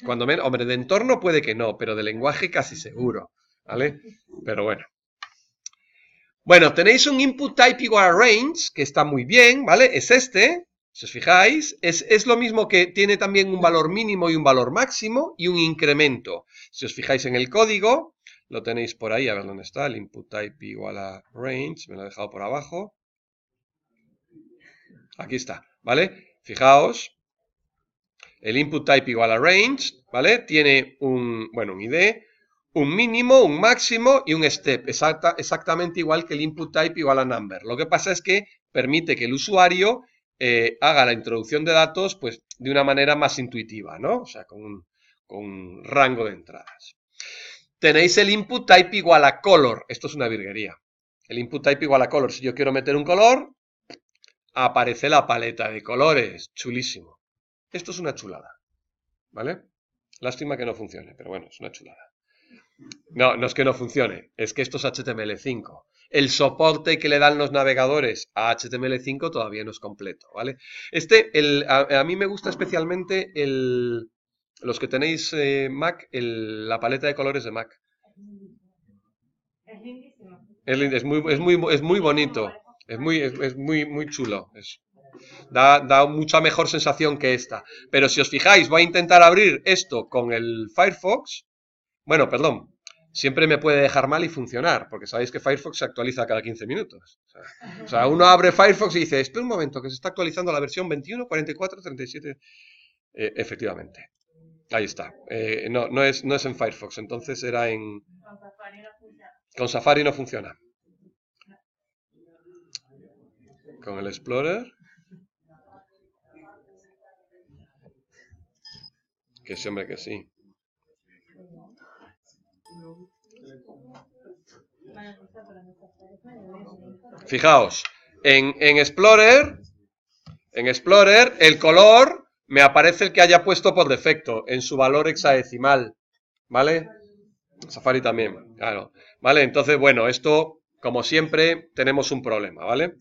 Cuando menos, hombre, de entorno puede que no, pero de lenguaje casi seguro, ¿vale? Pero bueno. Bueno, tenéis un input type igual a range, que está muy bien, ¿vale? Es este, si os fijáis, es lo mismo que tiene también un valor mínimo y un valor máximo y un incremento. Si os fijáis en el código, lo tenéis por ahí, a ver dónde está, el input type igual a range, me lo he dejado por abajo. Aquí está, ¿vale? Fijaos, el input type igual a range, ¿vale? Tiene un ID, un mínimo, un máximo y un step, exactamente igual que el input type igual a number. Lo que pasa es que permite que el usuario haga la introducción de datos pues de una manera más intuitiva, ¿no? O sea, con un rango de entradas. Tenéis el input type igual a color. Esto es una virguería. El input type igual a color. Si yo quiero meter un color, aparece la paleta de colores. Chulísimo. Esto es una chulada, ¿vale? Lástima que no funcione, pero bueno, es una chulada. No, no es que no funcione, es que esto es HTML5. El soporte que le dan los navegadores a HTML5 todavía no es completo, ¿vale? A mí me gusta especialmente los que tenéis Mac, la paleta de colores de Mac. Es lindísimo. Es muy bonito, es muy chulo. Da mucha mejor sensación que esta. Pero si os fijáis, voy a intentar abrir esto con el Firefox. Bueno, perdón, siempre me puede dejar mal y funcionar, porque sabéis que Firefox se actualiza cada 15 minutos. O sea, uno abre Firefox y dice, espera un momento, que se está actualizando la versión 21.44.37. Efectivamente. Ahí está. No es en Firefox, entonces era en... Con Safari no funciona. Con el Explorer. Que sí, hombre, que sí. Fijaos, en Explorer el color me aparece el que haya puesto por defecto en su valor hexadecimal, ¿vale? Safari también, claro, ¿vale? Entonces, bueno, esto, como siempre, tenemos un problema, ¿vale?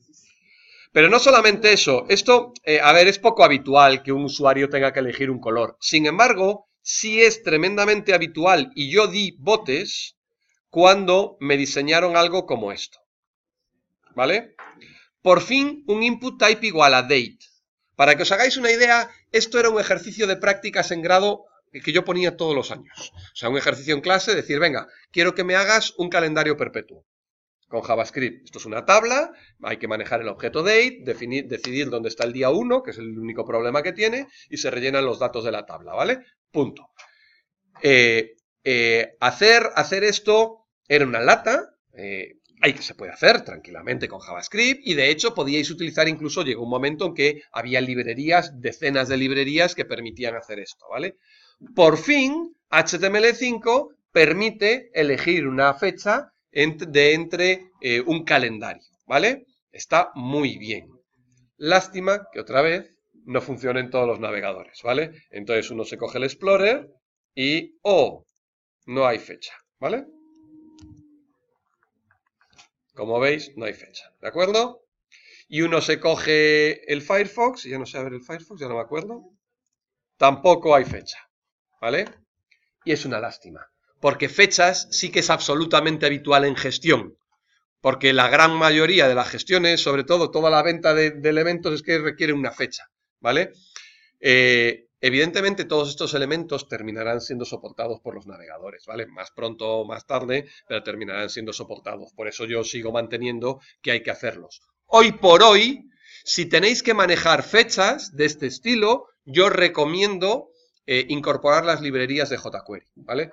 Pero no solamente eso, esto, a ver, es poco habitual que un usuario tenga que elegir un color. Sin embargo, sí es tremendamente habitual, y yo di botes cuando me diseñaron algo como esto, ¿vale? Por fin, un input type igual a date. Para que os hagáis una idea, esto era un ejercicio de prácticas en grado que yo ponía todos los años. O sea, un ejercicio en clase, decir, venga, quiero que me hagas un calendario perpetuo. Con JavaScript, esto es una tabla, hay que manejar el objeto date, decidir dónde está el día 1, que es el único problema que tiene, y se rellenan los datos de la tabla, ¿vale? Punto. Hacer esto era una lata, se puede hacer tranquilamente con JavaScript y de hecho podíais utilizar, incluso llegó un momento en que había librerías, decenas de librerías que permitían hacer esto, ¿vale? Por fin HTML5 permite elegir una fecha entre un calendario, ¿vale? Está muy bien. Lástima que otra vez no funciona en todos los navegadores, ¿vale? Entonces uno se coge el Explorer y no hay fecha, ¿vale? Como veis, no hay fecha, ¿de acuerdo? Y uno se coge el Firefox, ya no sé ver el Firefox, ya no me acuerdo. Tampoco hay fecha, ¿vale? Y es una lástima, porque fechas sí que es absolutamente habitual en gestión, porque la gran mayoría de las gestiones, sobre todo toda la venta de elementos, es que requiere una fecha, ¿vale? Evidentemente todos estos elementos terminarán siendo soportados por los navegadores, ¿vale? Más pronto o más tarde, pero terminarán siendo soportados. Por eso yo sigo manteniendo que hay que hacerlos. Hoy por hoy, si tenéis que manejar fechas de este estilo, yo recomiendo incorporar las librerías de jQuery, ¿vale?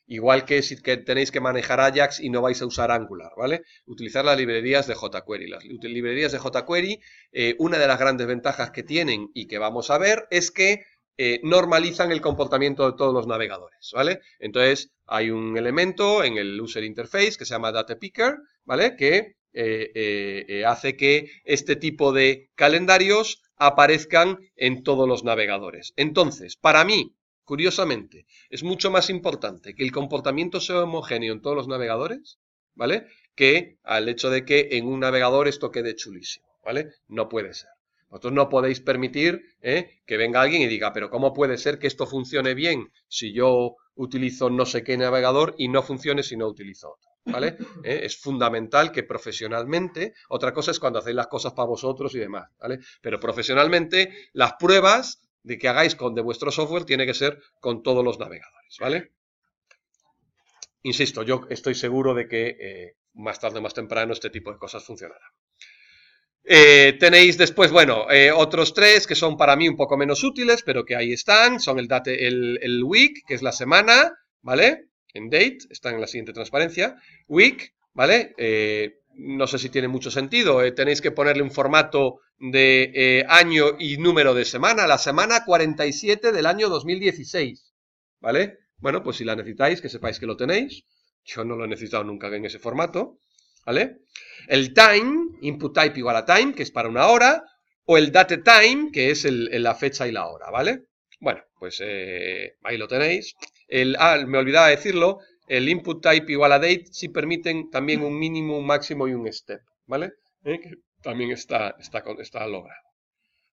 Igual que si tenéis que manejar Ajax y no vais a usar Angular, ¿vale? Utilizar las librerías de jQuery. Las librerías de jQuery, una de las grandes ventajas que tienen y que vamos a ver es que normalizan el comportamiento de todos los navegadores, ¿vale? Entonces, hay un elemento en el user interface que se llama datapicker, ¿vale? Que hace que este tipo de calendarios aparezcan en todos los navegadores. Entonces, para mí, curiosamente, es mucho más importante que el comportamiento sea homogéneo en todos los navegadores, ¿vale? Que al hecho de que en un navegador esto quede chulísimo, ¿vale? No puede ser. Vosotros no podéis permitir que venga alguien y diga, pero ¿cómo puede ser que esto funcione bien si yo utilizo no sé qué navegador y no funcione si no utilizo otro? ¿Vale? Es fundamental que profesionalmente, otra cosa es cuando hacéis las cosas para vosotros y demás, ¿vale? Pero profesionalmente las pruebas de que hagáis de vuestro software tiene que ser con todos los navegadores, ¿vale? Insisto, yo estoy seguro de que más tarde o más temprano este tipo de cosas funcionarán. Tenéis después, bueno, otros tres que son para mí un poco menos útiles, pero que ahí están, son el week, que es la semana, ¿vale? En date, está en la siguiente transparencia. Week, ¿vale? No sé si tiene mucho sentido, tenéis que ponerle un formato de año y número de semana, la semana 47 del año 2016, ¿vale? Bueno, pues si la necesitáis, que sepáis que lo tenéis. Yo no lo he necesitado nunca en ese formato, ¿vale? El time, input type igual a time, que es para una hora, o el date time, que es la fecha y la hora, ¿vale? Bueno, pues ahí lo tenéis. Me olvidaba decirlo, el input type igual a date sí permiten también un mínimo, un máximo y un step, ¿vale? Que también está logrado,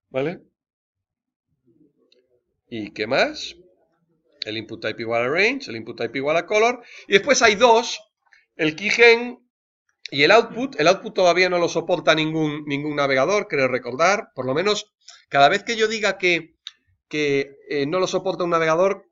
¿vale? ¿Y qué más? El input type igual a range, el input type igual a color, y después hay dos, el keygen y el output todavía no lo soporta ningún navegador, creo recordar, por lo menos cada vez que yo diga que no lo soporta un navegador,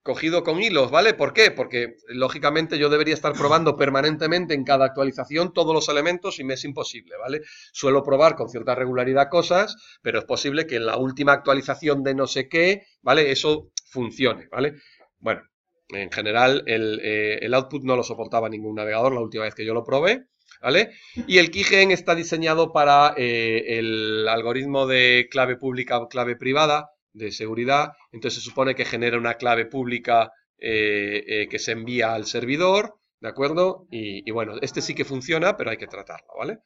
cogido con hilos, ¿vale? ¿Por qué? Porque lógicamente yo debería estar probando permanentemente en cada actualización todos los elementos y me es imposible, ¿vale? Suelo probar con cierta regularidad cosas, pero es posible que en la última actualización de no sé qué, ¿vale? Eso funcione, ¿vale? Bueno, en general el output no lo soportaba ningún navegador la última vez que yo lo probé, ¿vale? Y el keygen está diseñado para el algoritmo de clave pública o clave privada de seguridad, entonces se supone que genera una clave pública que se envía al servidor, ¿de acuerdo? Y bueno, este sí que funciona, pero hay que tratarlo, ¿vale?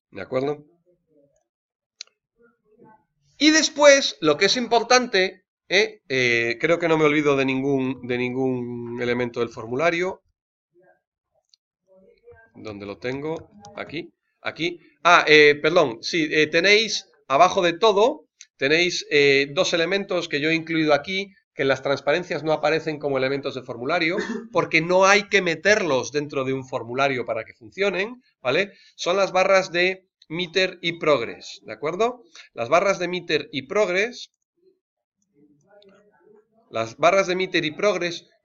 ¿De acuerdo? Y después, lo que es importante, creo que no me olvido de ningún elemento del formulario. ¿Dónde lo tengo? Aquí. Perdón, sí, tenéis abajo de todo, tenéis dos elementos que yo he incluido aquí, que en las transparencias no aparecen como elementos de formulario, porque no hay que meterlos dentro de un formulario para que funcionen, ¿vale? Son las barras de meter y progress, ¿de acuerdo? Las barras de meter y progress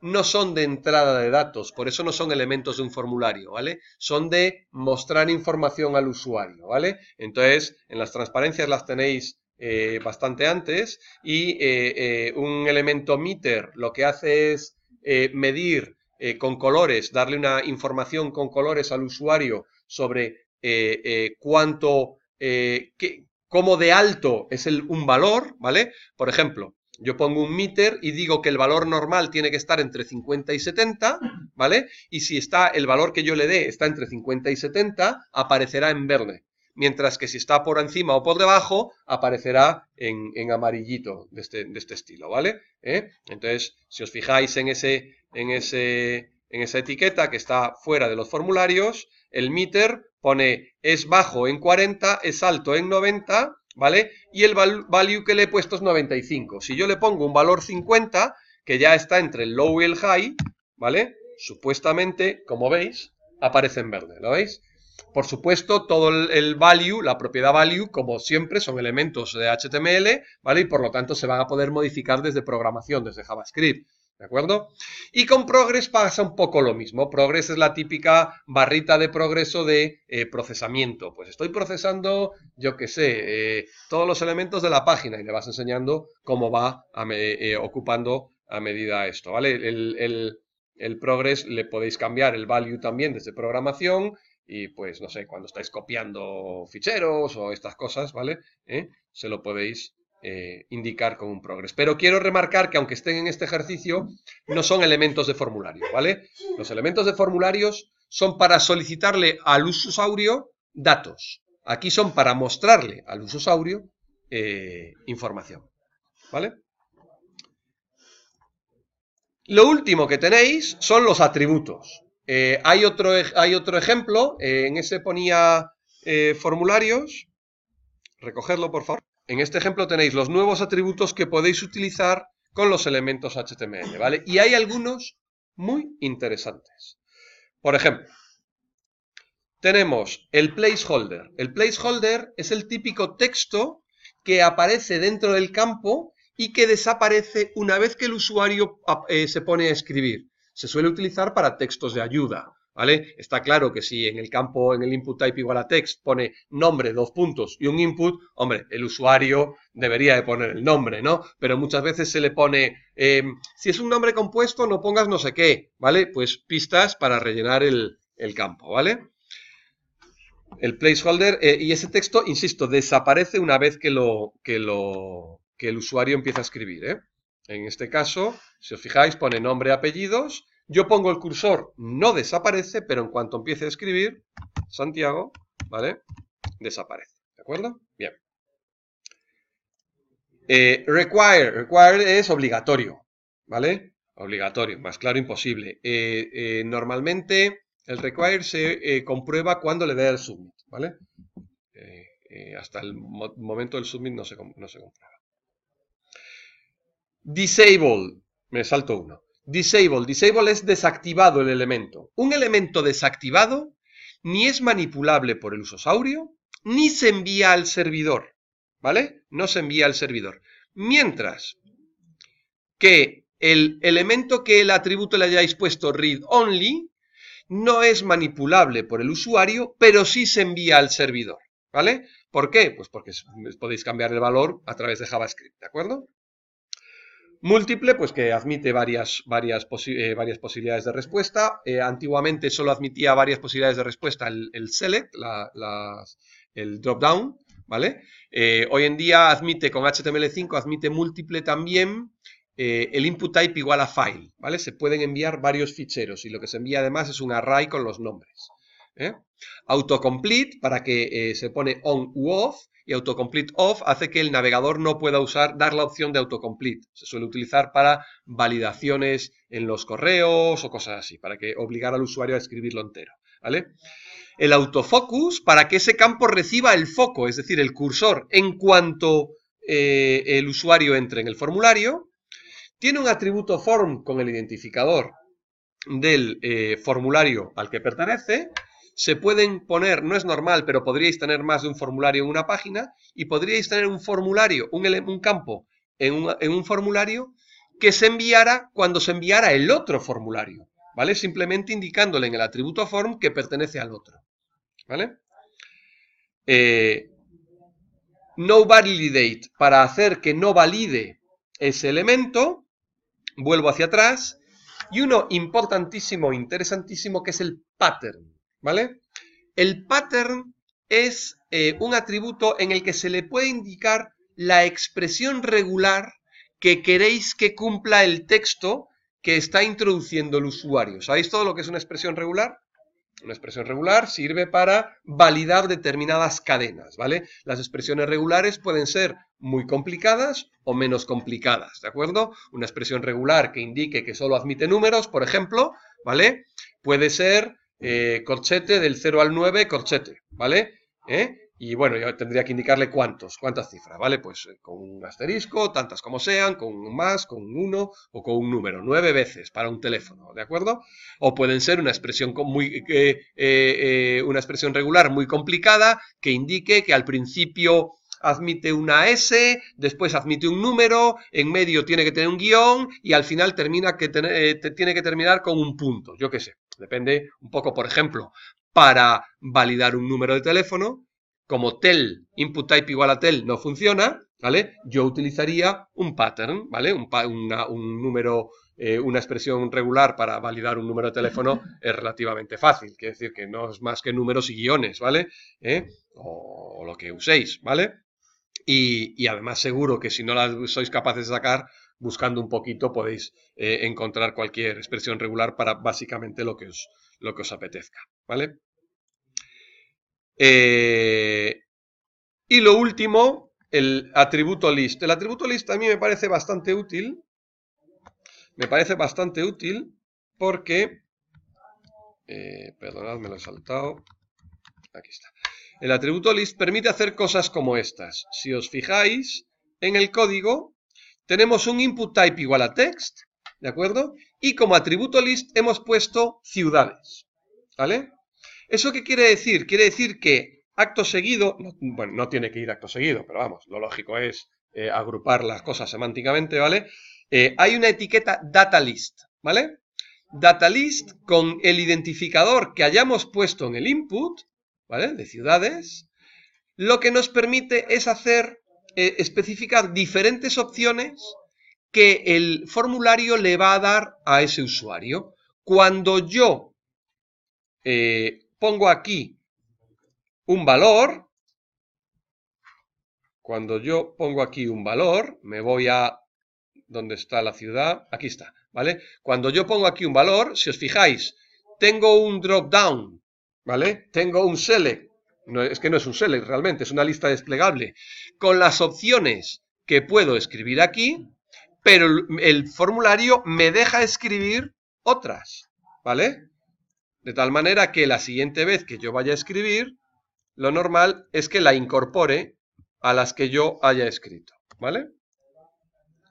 no son de entrada de datos, por eso no son elementos de un formulario, ¿vale? Son de mostrar información al usuario, ¿vale? Entonces, en las transparencias las tenéis bastante antes y un elemento meter lo que hace es medir con colores, darle una información con colores al usuario sobre cómo de alto es un valor, ¿vale? Por ejemplo, Yo pongo un meter y digo que el valor normal tiene que estar entre 50 y 70, ¿vale? Y si está el valor que yo le dé está entre 50 y 70, aparecerá en verde. Mientras que si está por encima o por debajo, aparecerá en amarillito de este estilo, ¿vale? Entonces, si os fijáis en esa etiqueta que está fuera de los formularios, el meter pone es bajo en 40, es alto en 90, ¿vale? Y el value que le he puesto es 95. Si yo le pongo un valor 50, que ya está entre el low y el high, ¿vale? Supuestamente, como veis, aparece en verde, ¿lo veis? Por supuesto, todo el value, la propiedad value, como siempre, son elementos de HTML, ¿vale? Y por lo tanto se van a poder modificar desde programación, desde JavaScript, ¿de acuerdo? Y con Progress pasa un poco lo mismo. Progress es la típica barrita de progreso de procesamiento. Pues estoy procesando, yo qué sé, todos los elementos de la página y le vas enseñando cómo va ocupando a medida esto, ¿vale? El Progress le podéis cambiar el value también desde programación y pues, no sé, cuando estáis copiando ficheros o estas cosas, ¿vale? Se lo podéis indicar con un progress. Pero quiero remarcar que aunque estén en este ejercicio, no son elementos de formulario, ¿vale? Los elementos de formularios son para solicitarle al usuario datos. Aquí son para mostrarle al usuario información, ¿vale? Lo último que tenéis son los atributos. Hay otro ejemplo, en ese ponía formularios, recogerlo por favor. En este ejemplo tenéis los nuevos atributos que podéis utilizar con los elementos HTML, ¿vale? Y hay algunos muy interesantes. Por ejemplo, tenemos el placeholder. El placeholder es el típico texto que aparece dentro del campo y que desaparece una vez que el usuario se pone a escribir. Se suele utilizar para textos de ayuda, ¿vale? Está claro que si en el campo, en el input type igual a text, pone nombre, 2 puntos y un input, hombre, el usuario debería de poner el nombre, ¿no? Pero muchas veces se le pone, si es un nombre compuesto, no pongas no sé qué, ¿vale? Pues pistas para rellenar el campo, ¿vale? El placeholder, y ese texto, insisto, desaparece una vez que el usuario empieza a escribir, ¿eh? En este caso, si os fijáis, pone nombre, apellidos. Yo pongo el cursor, no desaparece, pero en cuanto empiece a escribir, Santiago, ¿vale? Desaparece, ¿de acuerdo? Bien. Require es obligatorio, ¿vale? Obligatorio, más claro imposible. Normalmente el require se comprueba cuando le dé el submit, ¿vale? Hasta el momento del submit no se comprueba. Disable, me salto uno. Disable es desactivado el elemento. Un elemento desactivado ni es manipulable por el usuario, ni se envía al servidor, ¿vale? No se envía al servidor. Mientras que el elemento que el atributo le hayáis puesto read only no es manipulable por el usuario, pero sí se envía al servidor, ¿vale? ¿Por qué? Pues porque podéis cambiar el valor a través de JavaScript, ¿de acuerdo? Múltiple, pues que admite varias posibilidades de respuesta. Antiguamente solo admitía varias posibilidades de respuesta el select, el drop-down, ¿vale? Hoy en día admite, con HTML5, admite múltiple también el input type igual a file, ¿vale? Se pueden enviar varios ficheros y lo que se envía además es un array con los nombres. Autocomplete, para que se pone on u off, y autocomplete off hace que el navegador no pueda dar la opción de autocomplete. Se suele utilizar para validaciones en los correos o cosas así, para que obligar al usuario a escribirlo entero, ¿vale? El autofocus, para que ese campo reciba el foco, es decir, el cursor, en cuanto el usuario entre en el formulario. Tiene un atributo form con el identificador del formulario al que pertenece. Se pueden poner, no es normal, pero podríais tener más de un formulario en una página y podríais tener un formulario, un campo en un formulario que se enviara cuando se enviara el otro formulario, ¿vale? Simplemente indicándole en el atributo form que pertenece al otro, ¿vale? No validate, para hacer que no valide ese elemento, vuelvo hacia atrás, y uno importantísimo, interesantísimo, que es el pattern, ¿vale? El pattern es un atributo en el que se le puede indicar la expresión regular que queréis que cumpla el texto que está introduciendo el usuario. ¿Sabéis todo lo que es una expresión regular? Una expresión regular sirve para validar determinadas cadenas, ¿vale? Las expresiones regulares pueden ser muy complicadas o menos complicadas, ¿de acuerdo? Una expresión regular que indique que solo admite números, por ejemplo, ¿vale? Puede ser corchete del 0 al 9, corchete, ¿vale? Y bueno, yo tendría que indicarle cuántas cifras, ¿vale? Pues con un asterisco, tantas como sean, con un más, con un 1 o con un número, 9 veces para un teléfono, ¿de acuerdo? O pueden ser una expresión una expresión regular muy complicada que indique que al principio admite una S, después admite un número, en medio tiene que tener un guión y al final tiene que terminar con un punto, yo qué sé. Depende un poco, por ejemplo, para validar un número de teléfono, como tel, input type igual a tel no funciona, ¿vale? Yo utilizaría un pattern, ¿vale? Un número, una expresión regular para validar un número de teléfono es relativamente fácil, quiere decir que no es más que números y guiones, ¿vale? O lo que uséis, ¿vale? Y además seguro que si no las sois capaces de sacar, buscando un poquito podéis encontrar cualquier expresión regular para básicamente lo que os apetezca, ¿vale? Y lo último, el atributo list. El atributo list a mí me parece bastante útil. Me parece bastante útil porque... perdonad, me lo he saltado. Aquí está. El atributo list permite hacer cosas como estas. Si os fijáis en el código, tenemos un input type igual a text, ¿de acuerdo? Y como atributo list hemos puesto ciudades, ¿vale? ¿Eso qué quiere decir? Quiere decir que acto seguido, bueno, no tiene que ir acto seguido, pero vamos, lo lógico es agrupar las cosas semánticamente, ¿vale? Hay una etiqueta datalist, ¿vale? Datalist con el identificador que hayamos puesto en el input, ¿vale? De ciudades, lo que nos permite es hacer, especificar diferentes opciones que el formulario le va a dar a ese usuario. Cuando yo pongo aquí un valor, me voy a donde está la ciudad, aquí está, ¿vale? Cuando yo pongo aquí un valor, si os fijáis, tengo un drop down, ¿vale? Tengo un select, no, es que no es un select realmente, es una lista desplegable, con las opciones que puedo escribir aquí, pero el formulario me deja escribir otras, ¿vale? De tal manera que la siguiente vez que yo vaya a escribir, lo normal es que la incorpore a las que yo haya escrito, ¿vale?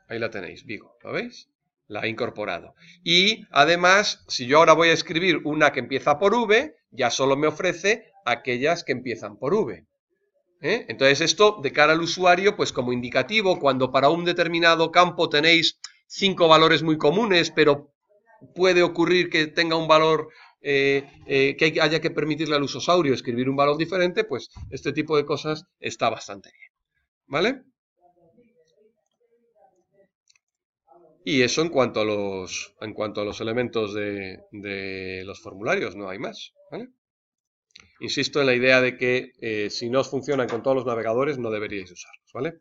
Ahí la tenéis, Vigo, ¿lo veis? La he incorporado. Y además, si yo ahora voy a escribir una que empieza por V, ya solo me ofrece aquellas que empiezan por V. Entonces esto, de cara al usuario, pues como indicativo, cuando para un determinado campo tenéis 5 valores muy comunes, pero puede ocurrir que tenga un valor que haya que permitirle al usosaurio escribir un valor diferente, pues este tipo de cosas está bastante bien, ¿vale? Y eso en cuanto a los elementos de los formularios, no hay más, ¿vale? Insisto en la idea de que si no os funcionan con todos los navegadores, no deberíais usarlos, ¿vale?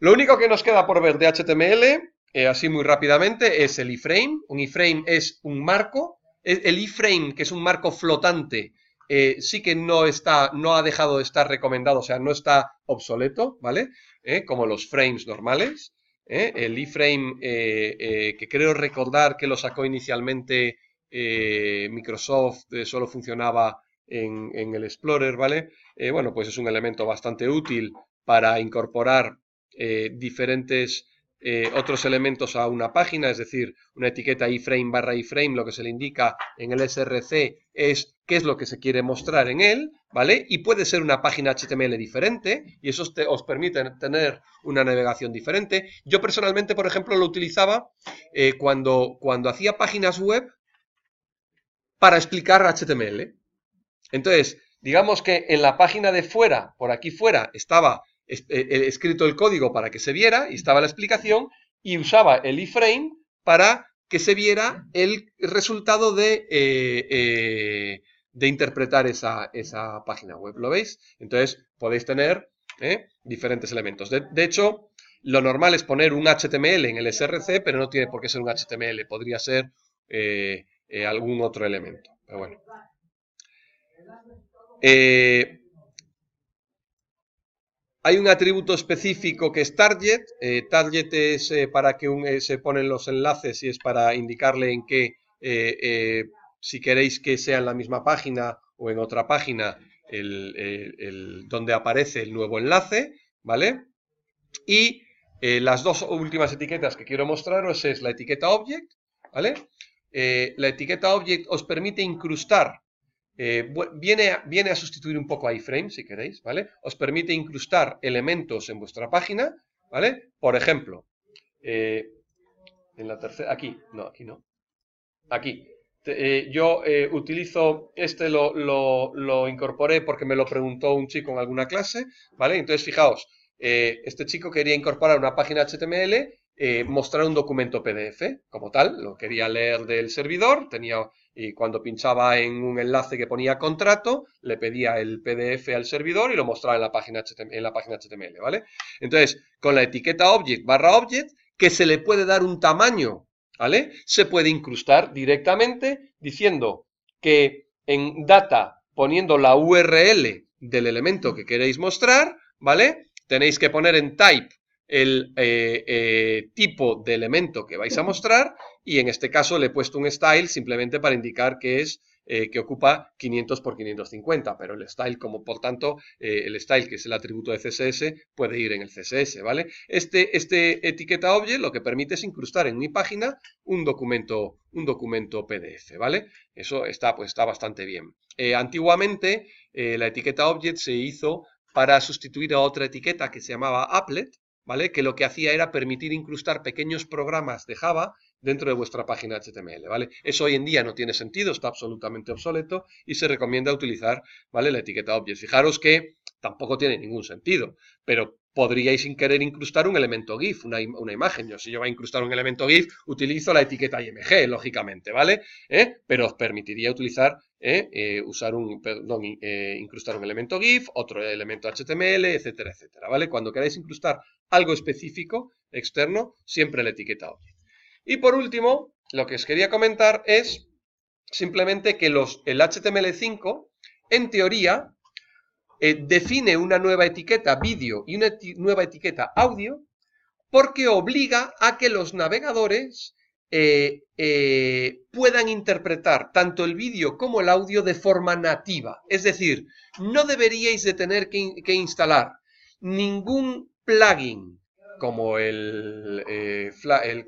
Lo único que nos queda por ver de HTML, así muy rápidamente, es el iframe. Un iframe es un marco. El iframe, que es un marco flotante, sí que no ha dejado de estar recomendado, o sea, no está obsoleto, ¿vale? Como los frames normales. El iframe, que creo recordar que lo sacó inicialmente Microsoft, solo funcionaba en el Explorer, ¿vale? Bueno, pues es un elemento bastante útil para incorporar diferentes otros elementos a una página, es decir, una etiqueta iframe barra iframe, lo que se le indica en el SRC es qué es lo que se quiere mostrar en él, ¿vale? Y puede ser una página HTML diferente, y eso os permite tener una navegación diferente. Yo personalmente, por ejemplo, lo utilizaba cuando hacía páginas web para explicar HTML. Entonces, digamos que en la página de fuera, por aquí fuera, estaba escrito el código para que se viera, y estaba la explicación, y usaba el iframe para que se viera el resultado de interpretar esa página web. ¿Lo veis? Entonces, podéis tener diferentes elementos. De hecho, lo normal es poner un HTML en el src, pero no tiene por qué ser un HTML, podría ser algún otro elemento. Pero bueno. Hay un atributo específico que es target. Target es para que se ponen los enlaces y es para indicarle en qué, si queréis que sea en la misma página o en otra página, donde aparece el nuevo enlace, ¿vale? Y las dos últimas etiquetas que quiero mostraros es la etiqueta object, ¿vale? La etiqueta object os permite incrustar. Viene a sustituir un poco a iframe, si queréis, ¿vale? Os permite incrustar elementos en vuestra página, ¿vale? Por ejemplo, en la tercera, aquí no, aquí. Yo utilizo, lo incorporé porque me lo preguntó un chico en alguna clase, ¿vale? Entonces, fijaos, este chico quería incorporar una página HTML, mostrar un documento PDF, como tal, lo quería leer del servidor, y cuando pinchaba en un enlace que ponía contrato, le pedía el PDF al servidor y lo mostraba en la página HTML, ¿vale? Entonces, con la etiqueta object, que se le puede dar un tamaño, ¿vale? Se puede incrustar directamente diciendo que en data, poniendo la URL del elemento que queréis mostrar, ¿vale? Tenéis que poner en type el tipo de elemento que vais a mostrar y en este caso le he puesto un style simplemente para indicar que es que ocupa 500 por 550, pero el style, como por tanto, el style, que es el atributo de CSS, puede ir en el CSS, ¿vale? Este etiqueta object lo que permite es incrustar en mi página un documento PDF, ¿vale? Eso está bastante bien. Antiguamente, la etiqueta object se hizo para sustituir a otra etiqueta que se llamaba applet, ¿vale? Que lo que hacía era permitir incrustar pequeños programas de Java dentro de vuestra página HTML, ¿vale? Eso hoy en día no tiene sentido, está absolutamente obsoleto y se recomienda utilizar, ¿vale? La etiqueta object. Fijaros que tampoco tiene ningún sentido, pero podríais sin querer incrustar un elemento GIF, una imagen. Si yo voy a incrustar un elemento GIF, utilizo la etiqueta IMG, lógicamente, ¿vale? Pero os permitiría utilizar, incrustar un elemento GIF, otro elemento HTML, etcétera, etcétera, ¿vale? Cuando queráis incrustar algo específico, externo, siempre la etiqueta object. Y por último, lo que os quería comentar es simplemente que el HTML5, en teoría, define una nueva etiqueta vídeo y una nueva etiqueta audio porque obliga a que los navegadores puedan interpretar tanto el vídeo como el audio de forma nativa. Es decir, no deberíais de tener que instalar ningún plugin como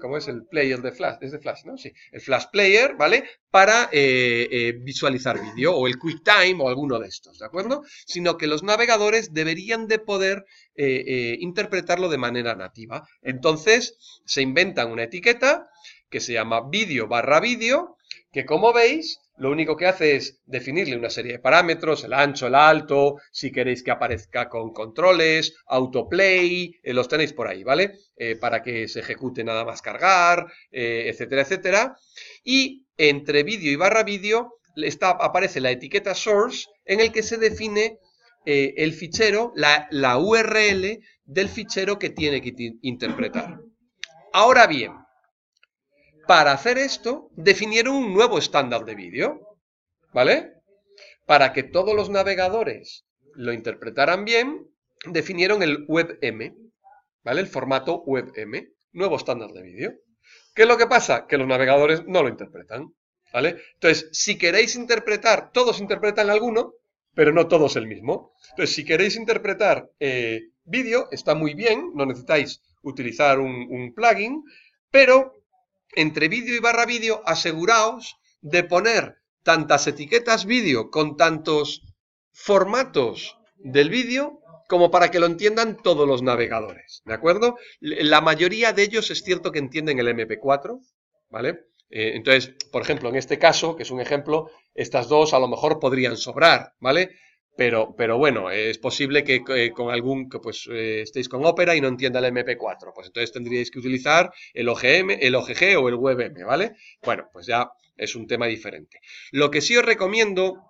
¿cómo es el player de Flash? Es de Flash, ¿no? Sí, el Flash Player, ¿vale? Para visualizar vídeo, o el QuickTime, o alguno de estos, ¿de acuerdo? Sino que los navegadores deberían de poder interpretarlo de manera nativa. Entonces, se inventan una etiqueta que se llama vídeo/vídeo, que como veis, lo único que hace es definirle una serie de parámetros, el ancho, el alto, si queréis que aparezca con controles, autoplay, los tenéis por ahí, ¿vale? Para que se ejecute nada más cargar, etcétera, etcétera. Y entre vídeo y /vídeo aparece la etiqueta source en el que se define el fichero, la URL del fichero que tiene que interpretar. Ahora bien, para hacer esto, definieron un nuevo estándar de vídeo, ¿vale? Para que todos los navegadores lo interpretaran bien, definieron el WebM, ¿vale? El formato WebM, nuevo estándar de vídeo. ¿Qué es lo que pasa? Que los navegadores no lo interpretan, ¿vale? Entonces, si queréis interpretar, todos interpretan alguno, pero no todos el mismo. Entonces, si queréis interpretar vídeo, está muy bien, no necesitáis utilizar un plugin, pero entre vídeo y /vídeo, aseguraos de poner tantas etiquetas vídeo con tantos formatos del vídeo como para que lo entiendan todos los navegadores, ¿de acuerdo? La mayoría de ellos es cierto que entienden el MP4, ¿vale? Entonces, por ejemplo, en este caso, que es un ejemplo, estas dos a lo mejor podrían sobrar, ¿vale? Pero bueno, es posible que con estéis con Opera y no entienda el MP4. Pues entonces tendríais que utilizar el OGG o el WebM, ¿vale? Bueno, pues ya es un tema diferente. Lo que sí os recomiendo,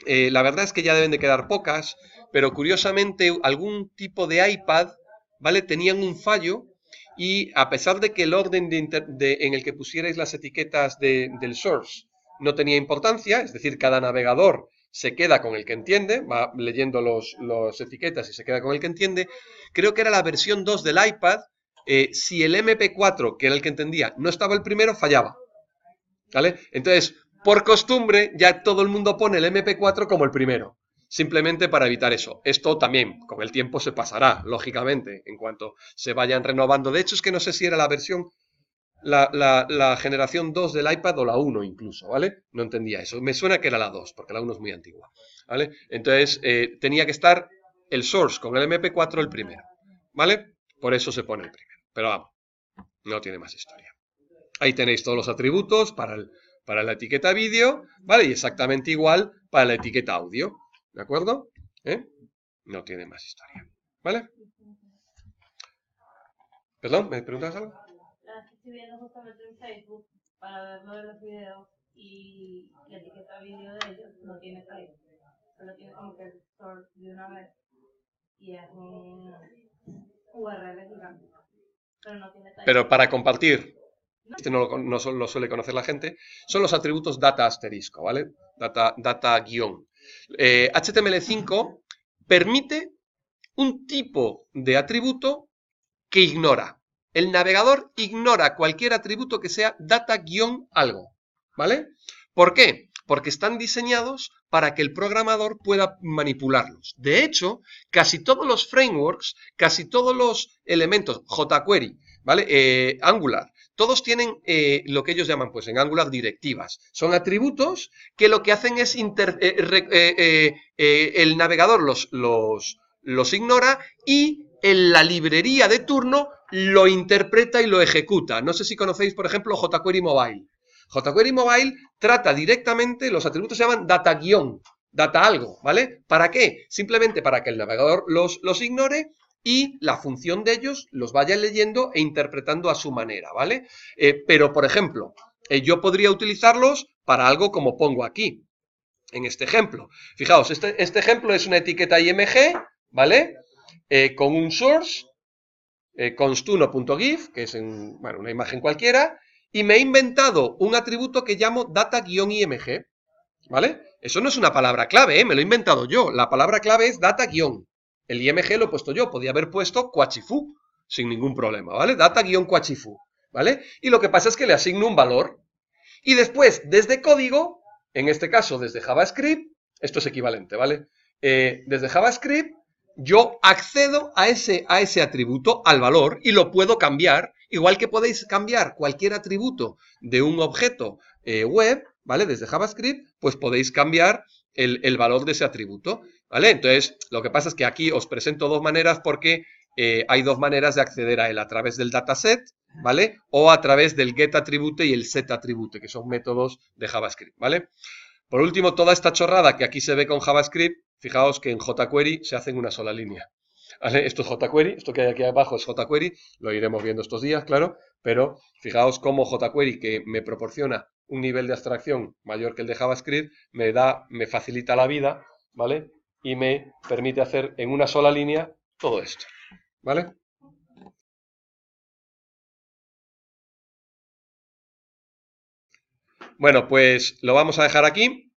la verdad es que ya deben de quedar pocas, pero curiosamente algún tipo de iPad, ¿vale? Tenían un fallo y a pesar de que el orden en el que pusierais las etiquetas del source no tenía importancia, es decir, cada navegador se queda con el que entiende, va leyendo las etiquetas y se queda con el que entiende, creo que era la versión 2 del iPad, si el MP4, que era el que entendía, no estaba el primero, fallaba. ¿Vale? Entonces, por costumbre, ya todo el mundo pone el MP4 como el primero. Simplemente para evitar eso. Esto también, con el tiempo se pasará, lógicamente, en cuanto se vayan renovando. De hecho, es que no sé si era la versión, la generación 2 del iPad o la 1 incluso, ¿vale? No entendía eso. Me suena que era la 2, porque la 1 es muy antigua, ¿vale? Entonces, tenía que estar el source con el MP4 el primero, ¿vale? Por eso se pone el primero. Pero vamos, no tiene más historia. Ahí tenéis todos los atributos para la etiqueta vídeo, ¿vale? Y exactamente igual para la etiqueta audio, ¿de acuerdo? No tiene más historia, ¿vale? ¿Perdón? ¿Me preguntas algo? Estoy viendo justamente en Facebook para ver lo de los videos y la etiqueta vídeo de ellos no tiene Facebook, solo tiene como que el source de una vez y es un URL gigante, pero no tiene Facebook. Pero para compartir, este no lo suele conocer la gente, son los atributos data asterisco, ¿vale? Data guión. HTML5 permite un tipo de atributo que ignora. El navegador ignora cualquier atributo que sea data-algo, ¿vale? ¿Por qué? Porque están diseñados para que el programador pueda manipularlos. De hecho, casi todos los frameworks, casi todos los elementos, jQuery, ¿vale? Angular, todos tienen lo que ellos llaman, pues en Angular, directivas. Son atributos que lo que hacen es el navegador los ignora y en la librería de turno lo interpreta y lo ejecuta. No sé si conocéis, por ejemplo, jQuery Mobile. jQuery Mobile trata directamente, los atributos se llaman data-guión, data algo, ¿vale? ¿Para qué? Simplemente para que el navegador los ignore y la función de ellos los vaya leyendo e interpretando a su manera, ¿vale? Pero, por ejemplo, yo podría utilizarlos para algo como pongo aquí, en este ejemplo. Fijaos, este ejemplo es una etiqueta IMG, ¿vale? Con un source, constuno.gif, que es una imagen cualquiera, y me he inventado un atributo que llamo data-img, ¿vale? Eso no es una palabra clave, me lo he inventado yo. La palabra clave es data-. El img lo he puesto yo, podía haber puesto quachifu, sin ningún problema, ¿vale? Data-quachifu, ¿vale? Y lo que pasa es que le asigno un valor. Y después, desde código, en este caso desde JavaScript, esto es equivalente, ¿vale? Desde JavaScript, yo accedo a ese atributo, al valor, y lo puedo cambiar, igual que podéis cambiar cualquier atributo de un objeto web, ¿vale? Desde JavaScript, pues podéis cambiar el valor de ese atributo, ¿vale? Entonces, lo que pasa es que aquí os presento dos maneras porque hay dos maneras de acceder a él, a través del dataset, ¿vale? O a través del getAttribute y el setAttribute, que son métodos de JavaScript, ¿vale? Por último, toda esta chorrada que aquí se ve con JavaScript, fijaos que en jQuery se hace en una sola línea, ¿vale? Esto es jQuery, esto que hay aquí abajo es jQuery, lo iremos viendo estos días, claro, pero fijaos cómo jQuery, que me proporciona un nivel de abstracción mayor que el de JavaScript, me facilita la vida, ¿vale? Y me permite hacer en una sola línea todo esto, ¿vale? Bueno, pues lo vamos a dejar aquí.